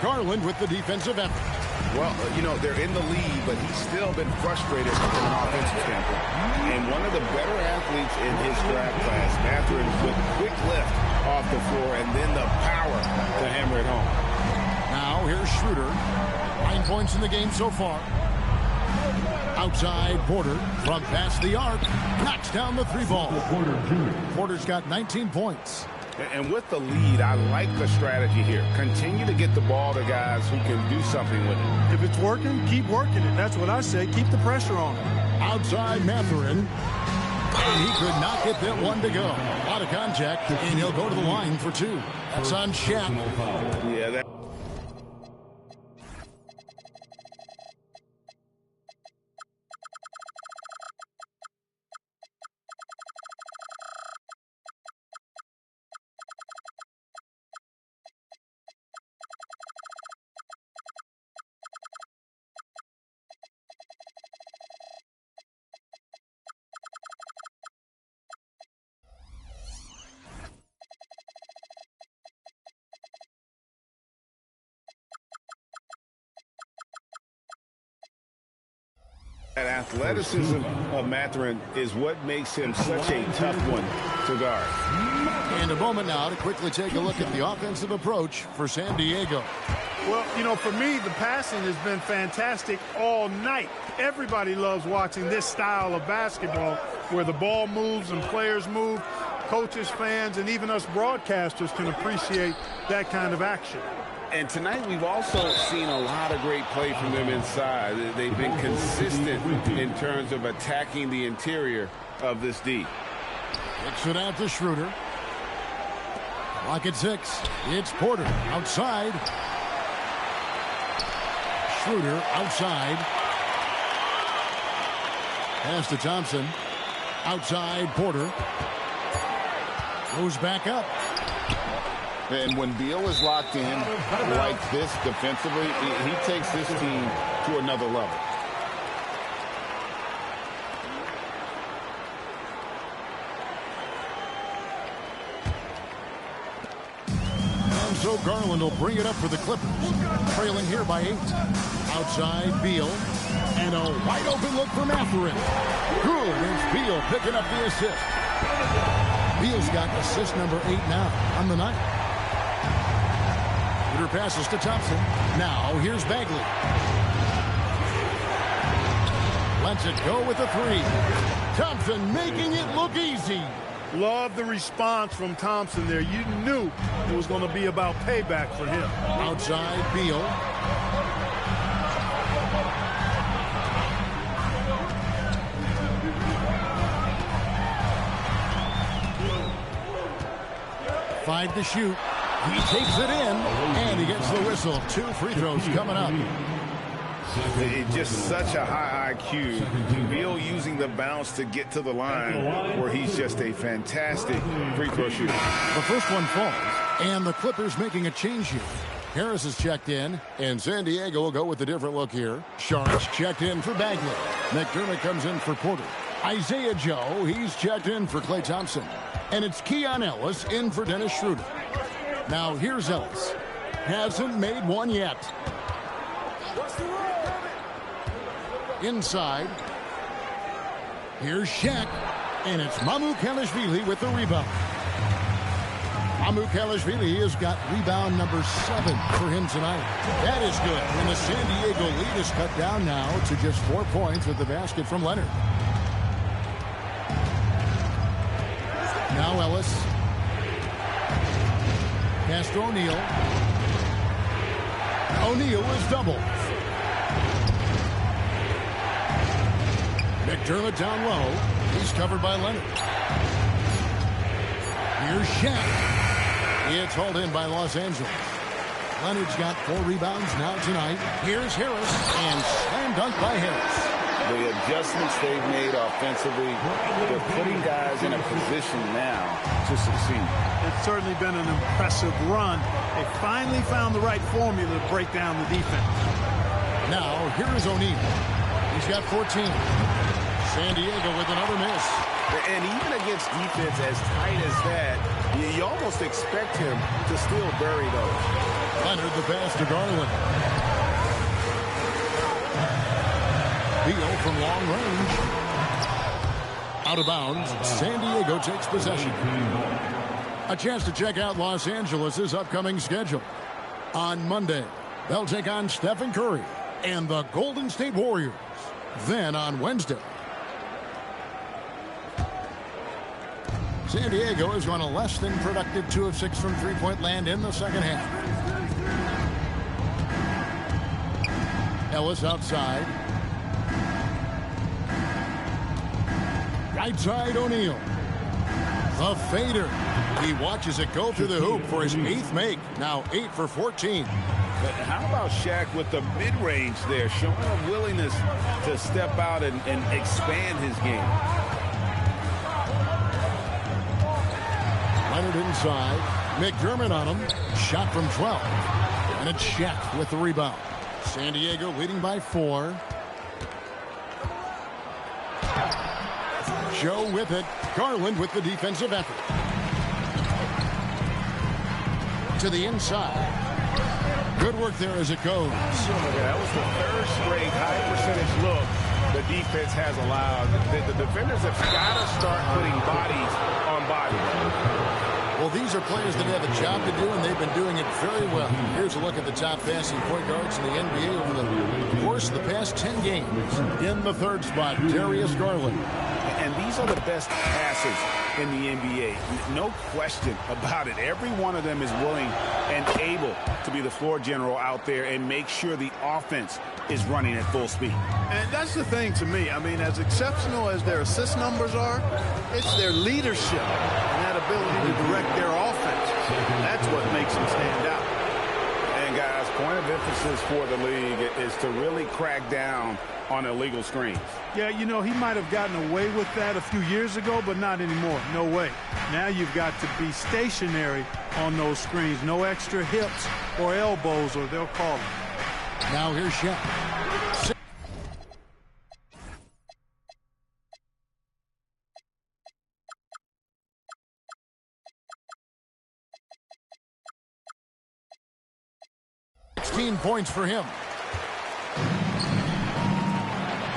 Garland with the defensive effort. Well, you know, they're in the lead, but he's still been frustrated from an offensive standpoint. And one of the better athletes in his draft class, Mathurin, with quick lift off the floor and then the power to hammer it home. Now here's Schroeder. 9 points in the game so far. Outside Porter from past the arc. Knocks down the 3-ball. Porter's got 19 points. And with the lead, I like the strategy here. Continue to get the ball to guys who can do something with it. If it's working, keep working it. That's what I say. Keep the pressure on it. Outside Mathurin. And he could not get that one to go. A lot of contact, and he'll go to the line for 2. That's on Shaq. Yeah, that... That athleticism of Mathurin is what makes him such a tough one to guard. And a moment now to quickly take a look at the offensive approach for San Diego. Well, you know, for me, the passing has been fantastic all night. Everybody loves watching this style of basketball where the ball moves and players move. Coaches, fans, and even us broadcasters can appreciate that kind of action. And tonight we've also seen a lot of great play from them inside. They've been consistent in terms of attacking the interior of this D. Kicks it out to Schroeder. Clock at 6. It's Porter outside. Schroeder outside. Pass to Thompson. Outside Porter. Goes back up. And when Beal is locked in like this defensively, he takes this team to another level. And so Garland will bring it up for the Clippers. Trailing here by 8. Outside Beal. And a wide open look for Mathurin. Good. It's Beal picking up the assist. Beal's got assist number 8 now on the night. Schroeder passes to Thompson. Now here's Bagley. Lets it go with a 3. Thompson making it look easy. Love the response from Thompson there. You knew it was going to be about payback for him. Outside Beal. Five to shoot. He takes it in, and he gets the whistle. 2 free throws coming up. It's just such a high IQ. Beal using the bounce to get to the line where he's just a fantastic free throw shooter. The first one falls, and the Clippers making a change here. Harris is checked in, and San Diego will go with a different look here. Sharks checked in for Bagley. McDermott comes in for Porter. Isaiah Joe, he's checked in for Klay Thompson. And it's Keon Ellis in for Dennis Schroeder. Now here's Ellis. Hasn't made one yet. Inside. Here's Shaq. And it's Mamukelashvili with the rebound. Mamukelashvili has got rebound number 7 for him tonight. That is good. And the San Diego lead is cut down now to just 4 points with the basket from Leonard. Now Ellis. Pass to O'Neal. O'Neal is doubled. McDermott down low. He's covered by Leonard. Here's Shaq. It's hauled in by Los Angeles. Leonard's got 4 rebounds now tonight. Here's Harris, and slam dunk by Harris. The adjustments they've made offensively, they're putting guys in a position now to succeed. It's certainly been an impressive run. They finally found the right formula to break down the defense. Now, here is O'Neal. He's got 14. San Diego with another miss. And even against defense as tight as that, You almost expect him to still bury those. Leonard the pass to Garland. Beal from long range. Out of bounds. San Diego takes possession. A chance to check out Los Angeles' upcoming schedule. On Monday, they'll take on Stephen Curry and the Golden State Warriors. Then on Wednesday, San Diego has run a less than productive 2 of 6 from three-point land in the second half. Ellis outside. Right side O'Neal. The fader. He watches it go through the hoop for his 8th make. Now 8 for 14. But how about Shaq with the mid-range there, showing a willingness to step out and expand his game. Leonard inside. McDermott on him. Shot from 12. And it's Shaq with the rebound. San Diego leading by 4. Joe with it. Garland with the defensive effort. To the inside. Good work there as it goes. That was the 3rd straight high percentage look the defense has allowed. The defenders have got to start putting bodies on bodies. Well, these are players that have a job to do, and they've been doing it very well. Here's a look at the top passing point guards in the NBA over the course of the past 10 games. In the 3rd spot, Darius Garland. And these are the best passers in the NBA. No question about it. Every one of them is willing and able to be the floor general out there and make sure the offense is running at full speed. And that's the thing to me. I mean, as exceptional as their assist numbers are, it's their leadership and that ability to direct their offense. That's what makes them stand out. And guys, point of emphasis for the league is to really crack down on illegal screens. Yeah, you know, he might have gotten away with that a few years ago, but not anymore. No way. Now you've got to be stationary on those screens. No extra hips or elbows, or they'll call them. Now here's Shaq. 16 points for him.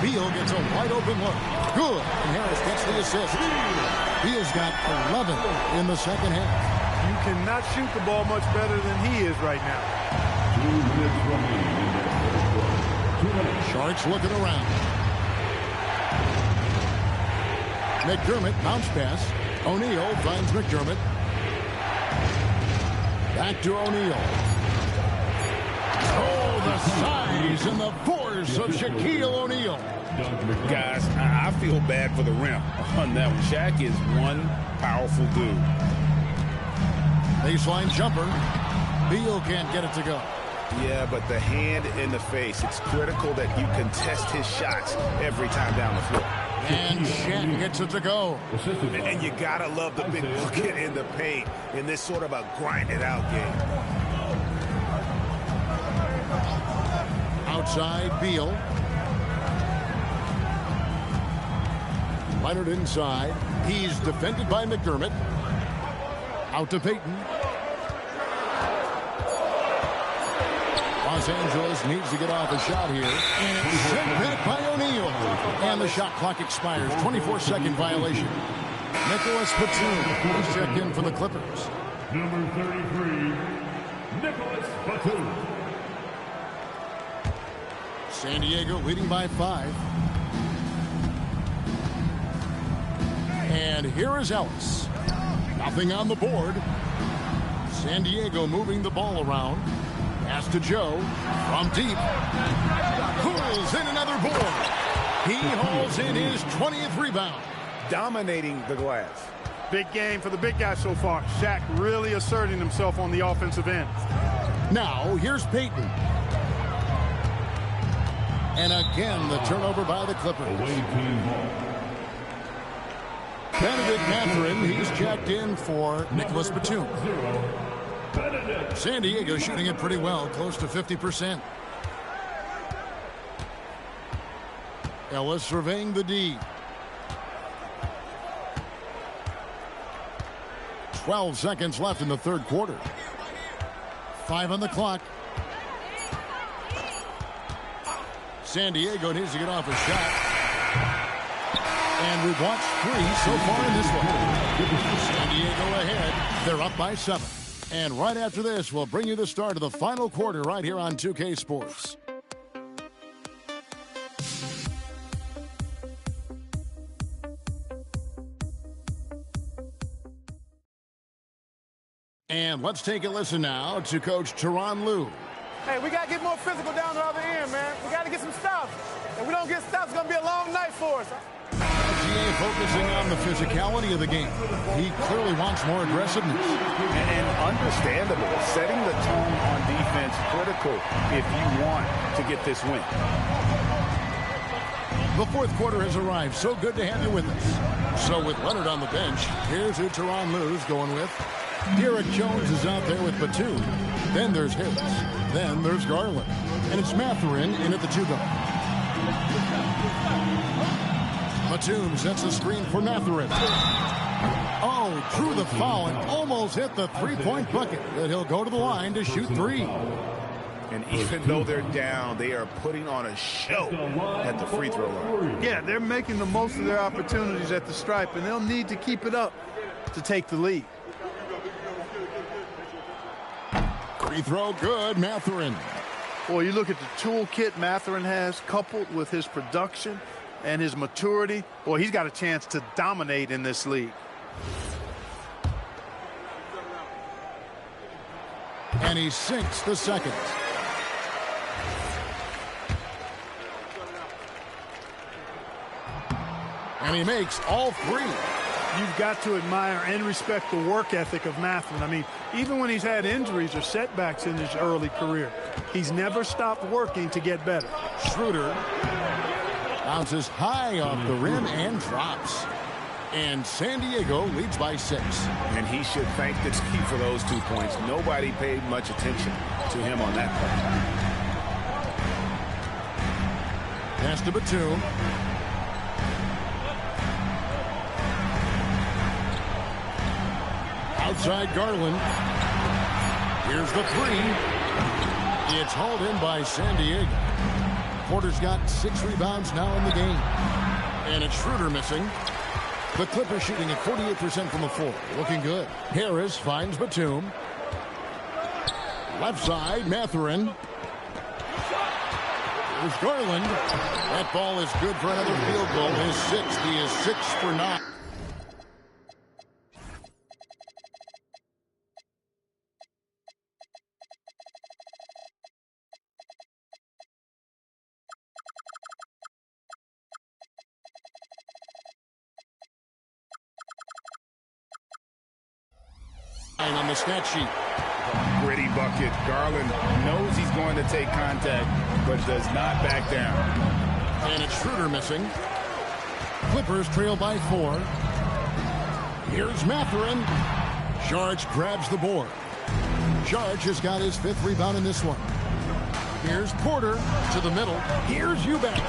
Beal gets a wide open look. Good. And Harris gets the assist. Beal's got 11 in the second half. You cannot shoot the ball much better than he is right now. 2 minutes remaining in that first quarter. 2 minutes. Sharks looking around. McDermott bounce pass. O'Neal finds McDermott. Back to O'Neal. Oh, the size and the force of Shaquille O'Neal. Guys, I feel bad for the rim on that one. Shaq is one powerful dude. Baseline jumper. Beal can't get it to go. Yeah, but the hand in the face, it's critical that you contest his shots every time down the floor. And Shaq gets it to go. And you gotta love the big bucket in the paint in this sort of a grinded-out game. Outside, Beal. Leonard inside. He's defended by McDermott. Out to Payton. Los Angeles needs to get off a shot here. And it's sent back by O'Neal. And the shot clock expires. 24-second violation. Nicholas Batum is checked in for the Clippers. Number 33, Nicholas Batum. San Diego leading by 5. And here is Ellis. Nothing on the board. San Diego moving the ball around. Pass to Joe from deep. Pulls in another board. He hauls in his 20th rebound. Dominating the glass. Big game for the big guy so far. Shaq really asserting himself on the offensive end. Now, here's Payton. And again, the turnover by the Clippers. Away team ball. Benedict Mathurin, he's checked in for Nicholas Batum. San Diego shooting it pretty well, close to 50%. Ellis surveying the D. 12 seconds left in the third quarter. 5 on the clock. San Diego needs to get off a shot. And we've watched 3 so far in this one. San Diego ahead. They're up by 7. And right after this, we'll bring you the start of the final quarter right here on 2K Sports. And let's take a listen now to Coach Tyronn Lue. Hey, we got to get more physical down the other end, man. We got to get some stops. If we don't get stops, it's going to be a long night for us. GA focusing on the physicality of the game. He clearly wants more aggressiveness. And understandable. Setting the tone on defense critical if you want to get this win. The fourth quarter has arrived. So good to have you with us. So with Leonard on the bench, here's who Tyronn Lue's going with. Derek Jones is out there with Batum. Then there's Harris. Then there's Garland. And it's Mathurin in at the 2-guard. Batum sets the screen for Mathurin. Oh, drew the foul and almost hit the three-point bucket. But he'll go to the line to shoot 3. And even though they're down, they are putting on a show at the free throw line. Yeah, they're making the most of their opportunities at the stripe, and they'll need to keep it up to take the lead. Free throw good, Mathurin. Boy, you look at the toolkit Mathurin has, coupled with his production and his maturity. Boy, he's got a chance to dominate in this league. And he sinks the second. And he makes all 3. You've got to admire and respect the work ethic of Mathurin. I mean, even when he's had injuries or setbacks in his early career, he's never stopped working to get better. Schroeder bounces high off the rim and drops. And San Diego leads by 6. And he should thank the team for those 2 points. Nobody paid much attention to him on that play. Pass to Batum. Outside Garland. Here's the 3. It's hauled in by San Diego. Porter's got 6 rebounds now in the game. And it's Schroeder missing. The Clippers shooting at 48% from the floor. Looking good. Harris finds Batum. Left side, Mathurin. There's Garland. That ball is good for another field goal. His 6th. He is 6 for 9. On the stat sheet. Gritty bucket. Garland knows he's going to take contact, but does not back down. And it's Schroeder missing. Clippers trail by 4. Here's Mathurin. Saric grabs the board. Saric has got his 5th rebound in this one. Here's Porter to the middle. Here's Eubanks.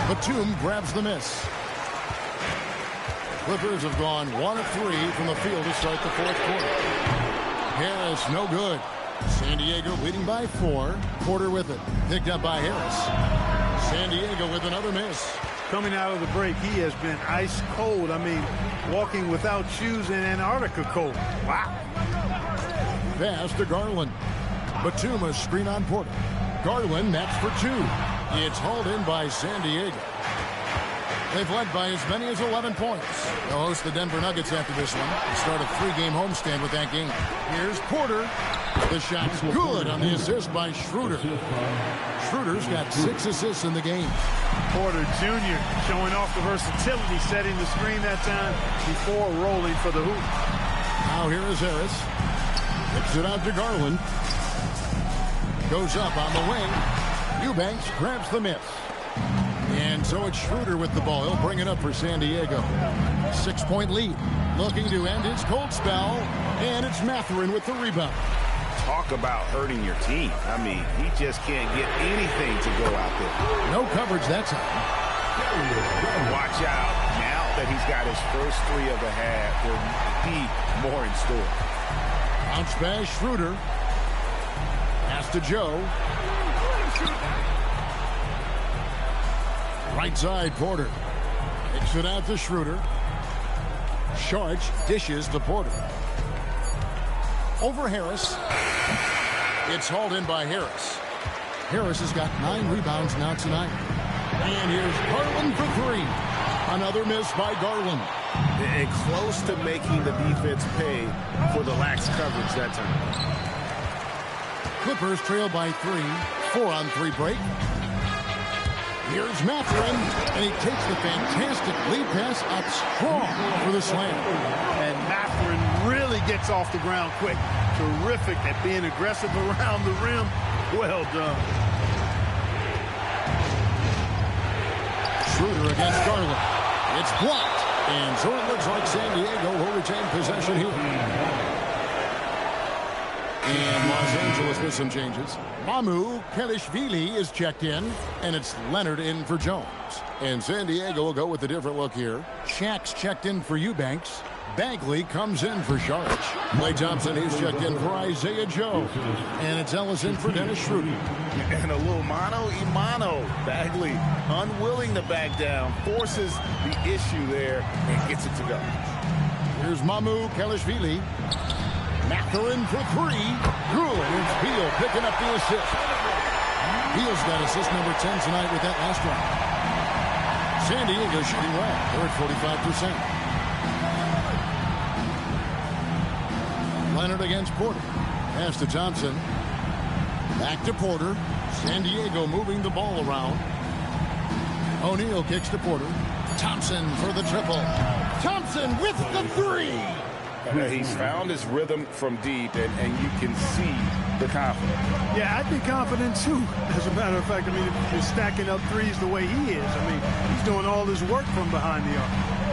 Batum grabs the miss. Clippers have gone 1 of 3 from the field to start the fourth quarter. Harris, no good. San Diego leading by 4. Porter with it. Picked up by Harris. San Diego with another miss. Coming out of the break, he has been ice cold. I mean, walking without shoes in Antarctica cold. Wow. Pass to Garland. Batum a screen on Porter. Garland, that's for 2. It's hauled in by San Diego. They've led by as many as 11 points. They'll host the Denver Nuggets after this one. They start a 3-game homestand with that game. Here's Porter. The shot's good on the assist by Schroeder. Schroeder's got 6 assists in the game. Porter Jr. showing off the versatility, setting the screen that time before rolling for the hoop. Now here is Harris. Kicks it out to Garland. Goes up on the wing. Eubanks grabs the miss. And so it's Schroeder with the ball. He'll bring it up for San Diego. 6-point lead. Looking to end his cold spell. And it's Mathurin with the rebound. Talk about hurting your team. I mean, he just can't get anything to go out there. No coverage that time. Watch out. Now that he's got his first 3 of the half. There might be more in store. Bounce pass, Schroeder. Pass to Joe. Right side, Porter. Kicks it out to Schroeder. Short dishes to Porter. Over Harris. It's hauled in by Harris. Harris has got 9 rebounds now tonight. And here's Garland for 3. Another miss by Garland. And close to making the defense pay for the lax coverage that time. Clippers trail by 3. 4-on-3 break. Here's Mathurin, and he takes the fantastic lead pass up strong for the slam. And Mathurin really gets off the ground quick. Terrific at being aggressive around the rim. Well done. Schroeder against Garland. It's blocked. And so it looks like San Diego will retain possession here. And Los Angeles with some changes. Mamu Kelishvili is checked in, and it's Leonard in for Jones. And San Diego will go with a different look here. Shaq's checked in for Eubanks. Bagley comes in for Sharp. Klay Thompson is checked in for Isaiah Joe. And it's Ellis in for Dennis Schroeder. And a little mano-a-mano. Bagley unwilling to back down, forces the issue there, and gets it to go. Here's Mamu Kelishvili. Mathurin for 3. Good. It's Beal picking up the assist. Beal's got assist number 10 tonight with that last one. San Diego shooting well. They're at 45%. Leonard against Porter. Pass to Thompson. Back to Porter. San Diego moving the ball around. O'Neal kicks to Porter. Thompson for the triple. Thompson with the 3. He's found his rhythm from deep, and you can see the confidence. Yeah, I'd be confident, too. As a matter of fact, I mean, if he's stacking up threes the way he is. I mean, he's doing all his work from behind the arc.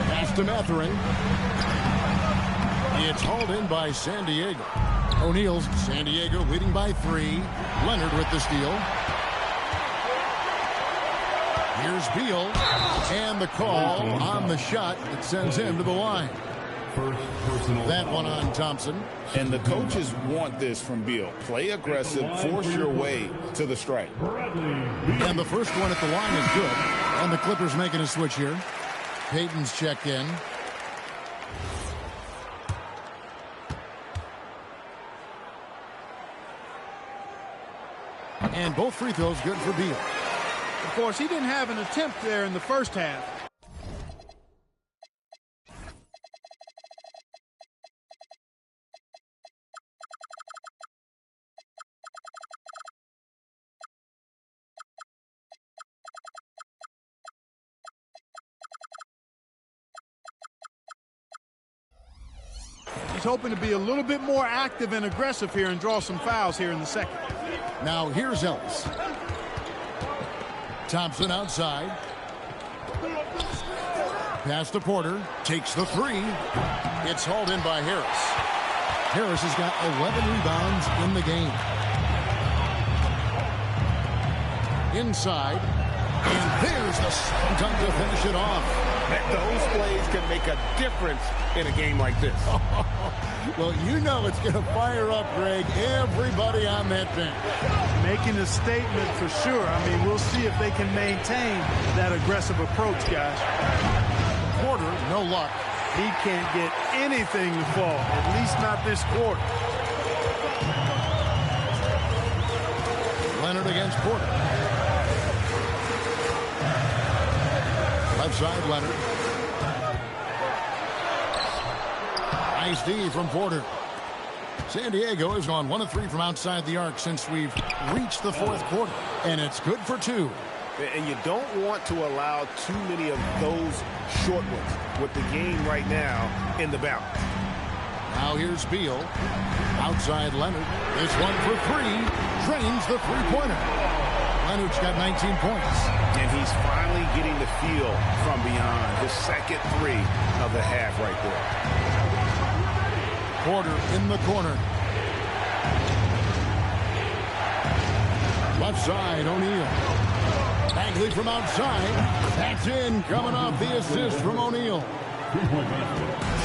Pass to Mathurin. It's hauled in by San Diego. O'Neal's San Diego leading by 3. Leonard with the steal. Here's Beal. And the call on the shot that sends him to the line. That one on Thompson. And the coaches want this from Beal. Play aggressive, force your way to the strike. And the first one at the line is good. And the Clippers making a switch here. Payton's checked in. And both free throws good for Beal. Of course, he didn't have an attempt there in the first half. He's hoping to be a little bit more active and aggressive here and draw some fouls here in the second. Now here's Ellis. Thompson outside. Pass to Porter. Takes the 3. It's hauled in by Harris. Harris has got 11 rebounds in the game. Inside. And there's the dunk to finish it off. Those plays can make a difference in a game like this. Well, you know it's going to fire up, Greg, everybody on that bench. Making a statement for sure. I mean, we'll see if they can maintain that aggressive approach, guys. Porter, no luck. He can't get anything to fall, at least not this quarter. Leonard against Porter. Left side, Leonard. Nice D from Porter. San Diego has gone 1 of 3 from outside the arc since we've reached the fourth quarter. And it's good for 2. And you don't want to allow too many of those short ones with the game right now in the balance. Now here's Beal. Outside Leonard. This one for 3. Drains the three-pointer. Leonard's got 19 points. And he's finally getting the feel from beyond. His second 3 of the half right there. Porter in the corner. Left side, O'Neal. Bagley from outside. That's in, coming off the assist from O'Neal.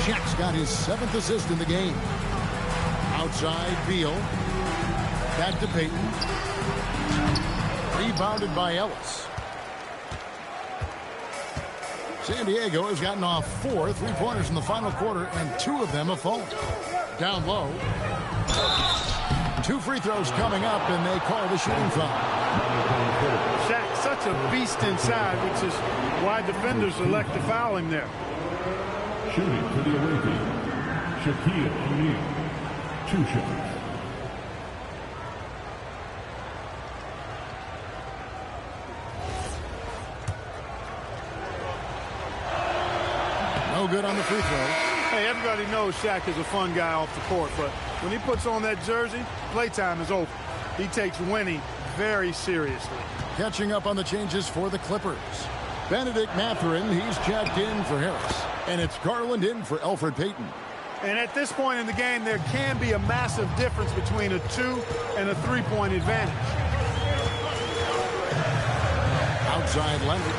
Shaq's got his 7th assist in the game. Outside, Beal. Back to Payton. Rebounded by Ellis. San Diego has gotten off 4 3-pointers in the final quarter, and 2 of them have fallen. Down low. 2 free throws coming up, and they call the shooting foul. Shaq, such a beast inside, which is why defenders elect to foul him there. Shooting for the away team, Shaquille O'Neal. 2 shots. No good on the free throw. Hey, everybody knows Shaq is a fun guy off the court, but when he puts on that jersey, playtime is over. He takes winning very seriously. Catching up on the changes for the Clippers. Benedict Mathurin, he's checked in for Harris. And it's Garland in for Elfrid Payton. And at this point in the game, there can be a massive difference between a 2 and a 3-point advantage. Outside Leonard.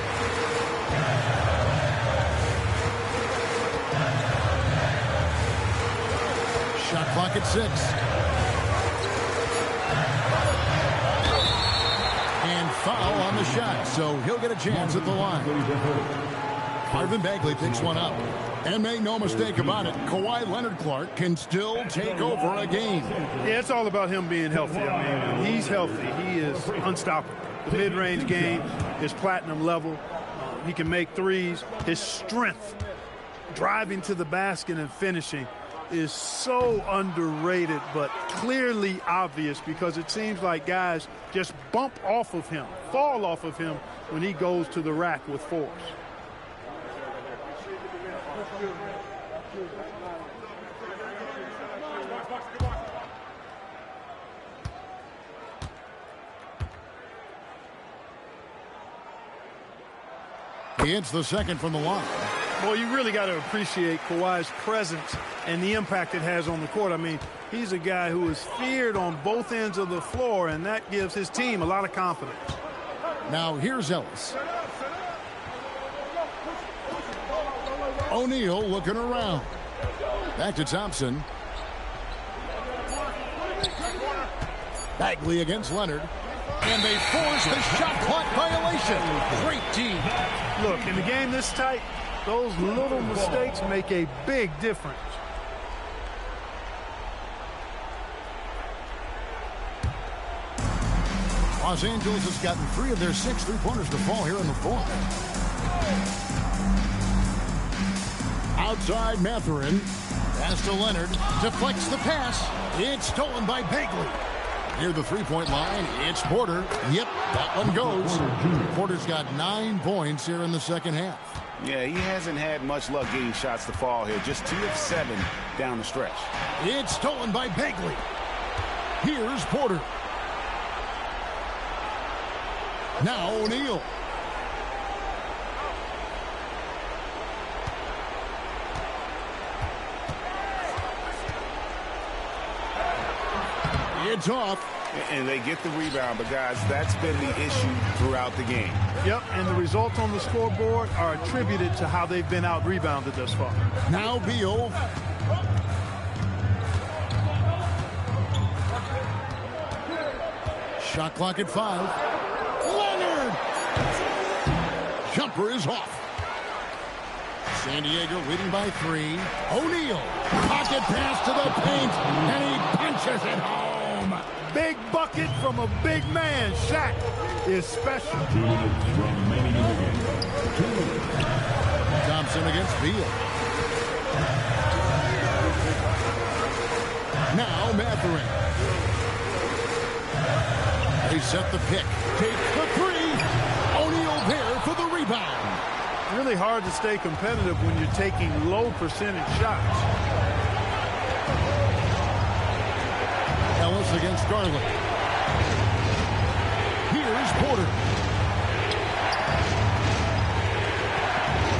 Shot clock at 6. And foul on the shot, so he'll get a chance at the line. Marvin Bagley picks one up. And make no mistake about it, Kawhi Leonard-Clark can still take over a game. Yeah, it's all about him being healthy. I mean, when he's healthy, he is unstoppable. The mid-range game is platinum level. He can make threes. His strength, driving to the basket and finishing, is so underrated, but clearly obvious, because it seems like guys just bump off of him, fall off of him when he goes to the rack with force. He hits the second from the line. Well, you really got to appreciate Kawhi's presence and the impact it has on the court. I mean, he's a guy who is feared on both ends of the floor, and that gives his team a lot of confidence. Now here's Ellis. O'Neal looking around. Back to Thompson. Bagley against Leonard. And they force the shot clock violation. Great team. Look, in a game this tight, those little mistakes make a big difference. Los Angeles has gotten 3 of their 6 3-pointers to fall here in the fourth. Outside Mathurin. Pass to Leonard. Deflects the pass. It's stolen by Bagley. Near the 3-point line, it's Porter. Yep, that one goes. Porter's got 9 points here in the second half. Yeah, he hasn't had much luck getting shots to fall here. Just 2 of 7 down the stretch. It's stolen by Bagley. Here's Porter. Now O'Neal. It's off. And they get the rebound, but guys, that's been the issue throughout the game. Yep, and the results on the scoreboard are attributed to how they've been out-rebounded thus far. Now Beal. Shot clock at 5. Leonard! Jumper is off. San Diego leading by 3. O'Neal. Pocket pass to the paint, and he punches it home. Big bucket from a big man. Shaq is special. 2 minutes remaining in the game. 2 minutes. Thompson against Beal. Now Mathurin. They set the pick. Takes the 3. O'Neal there for the rebound. Really hard to stay competitive when you're taking low percentage shots. Ellis against Garland. Here's Porter.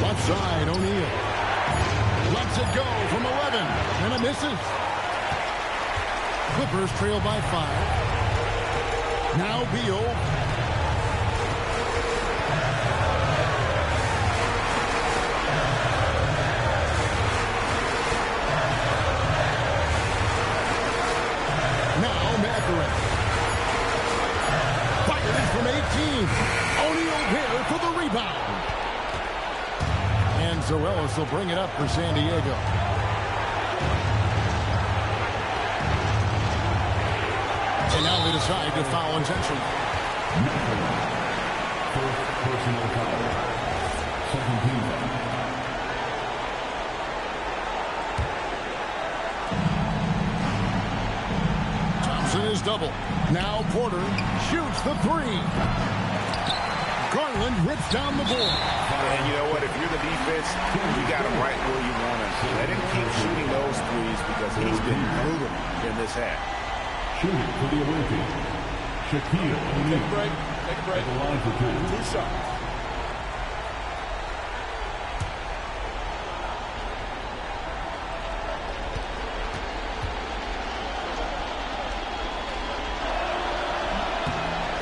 Left side, O'Neal. Lets it go from 11, and it misses. Clippers trail by 5. Now Beal. so Ellis will bring it up for San Diego. And now they decide to foul intentionally. First personal foul. Second team foul. Thompson is double. Now Porter shoots the three. Garland rips down the board. And you know what? If you're the defense, you got him right where you want him. Let him keep shooting those threes because he's been brutal in this half. Shooting for the away team. Shaquille O'Neal. Take a break. Take a break. At the line for two. Two shots.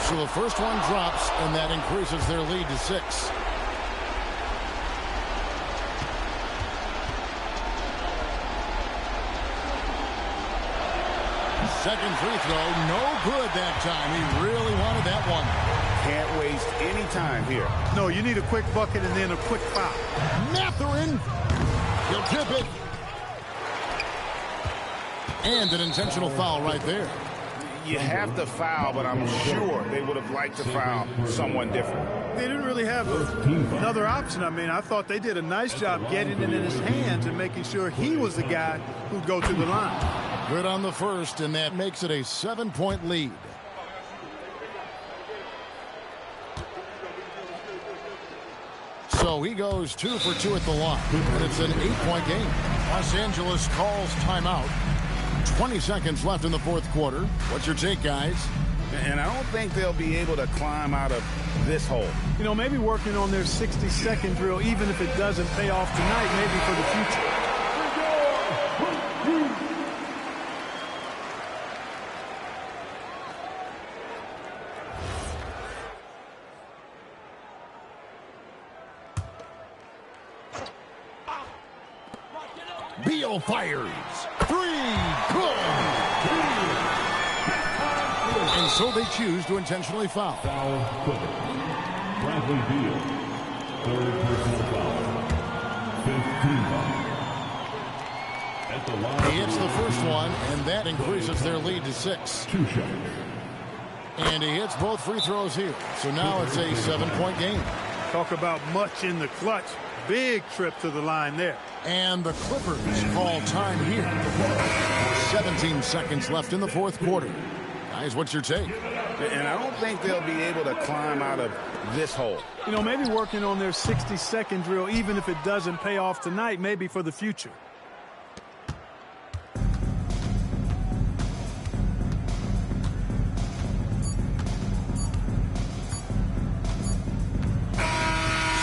So the first one drops, and that increases their lead to 6. Second free throw, no good that time. He really wanted that one. Can't waste any time here. No, you need a quick bucket and then a quick foul. Mathurin, he'll tip it. And an intentional foul right there. You have to foul, but I'm sure they would have liked to foul someone different. They didn't really have another option. I mean, I thought they did a nice job getting it in his hands and making sure he was the guy who'd go to the line. Good on the first, and that makes it a 7-point lead. So he goes 2 for 2 at the line, and it's an 8-point game. Los Angeles calls timeout. 20 seconds left in the fourth quarter. What's your take, guys? And I don't think they'll be able to climb out of this hole. You know, maybe working on their 60-second drill, even if it doesn't pay off tonight, maybe for the future. Beal fires. 3. Good. And so they choose to intentionally foul. Foul Clippers. Bradley Beal. Third personal foul. 15 foul. At the line. He hits the first one, and that increases their lead to 6. 2 shots. And he hits both free throws here. So now it's a 7-point game. Talk about much in the clutch. Big trip to the line there. And the Clippers call time here. 17 seconds left in the fourth quarter. Guys, what's your take? And I don't think they'll be able to climb out of this hole. You know, maybe working on their 60-second drill, even if it doesn't pay off tonight, maybe for the future.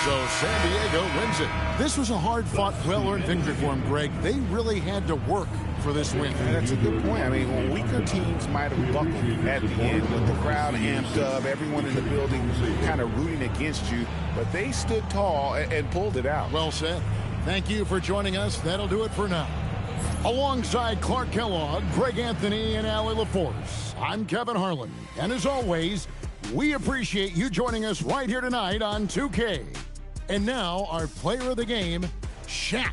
So San Diego wins it. This was a hard-fought, well-earned victory for them, Greg. They really had to work for this win. That's a good point. I mean, weaker teams might have buckled at the end with the crowd amped up, everyone in the building kind of rooting against you, but they stood tall and pulled it out. Well said. Thank you for joining us. That'll do it for now. Alongside Clark Kellogg, Greg Anthony, and Allie LaForce, I'm Kevin Harlan. And as always, we appreciate you joining us right here tonight on 2K. And now, our player of the game, Shaq.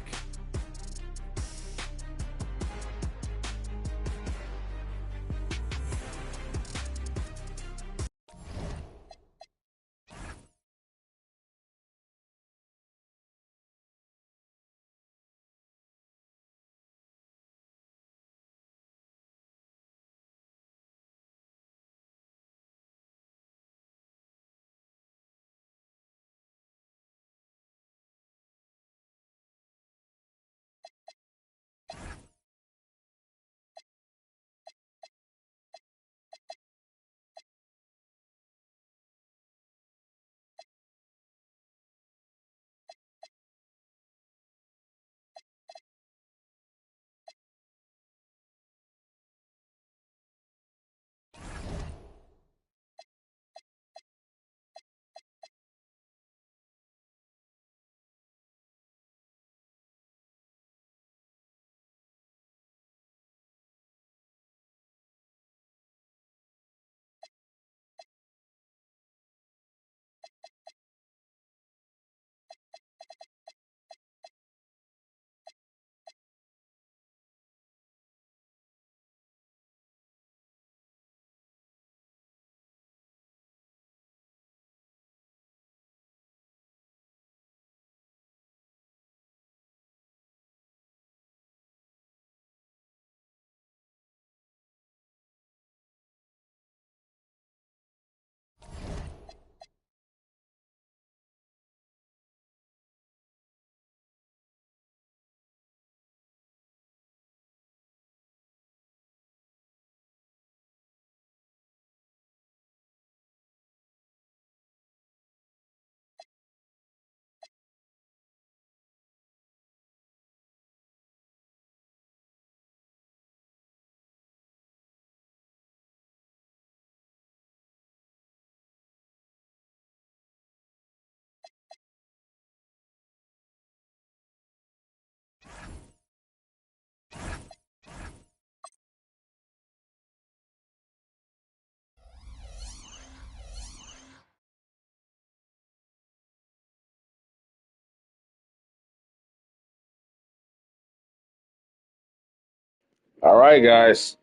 All right, guys.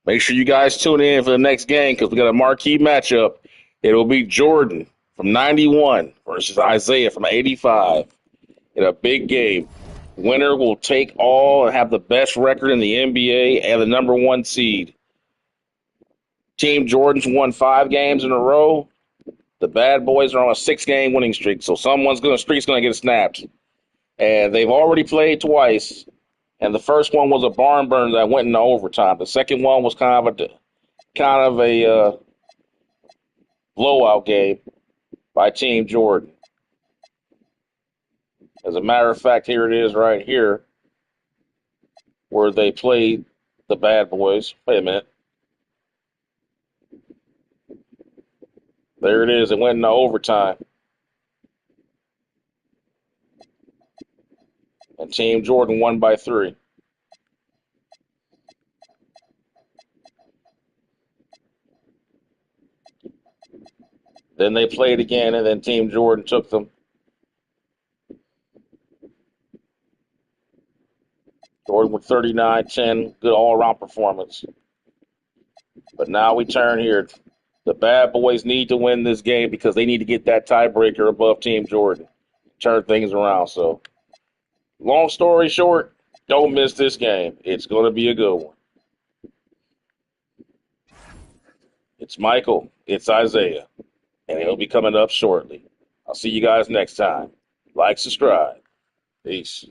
Make sure you guys tune in for the next game because we got a marquee matchup. It will be Jordan from 91 versus Isaiah from 85 in a big game. Winner will take all and have the best record in the NBA and the number 1 seed. Team Jordan's won 5 games in a row. The bad boys are on a 6-game winning streak, so streak's going to get snapped. And they've already played twice. And the first one was a barn burner that went into overtime. The second one was kind of a blowout game by Team Jordan. As a matter of fact, here it is right here where they played the bad boys. Wait a minute. There it is. It went into overtime. And Team Jordan won by 3. Then they played again, and then Team Jordan took them. Jordan with 39-10, good all-around performance. But now we turn here. The bad boys need to win this game because they need to get that tiebreaker above Team Jordan. Turn things around. So, long story short, don't miss this game. It's going to be a good one. It's Michael. It's Isaiah. And he'll be coming up shortly. I'll see you guys next time. Like, subscribe. Peace.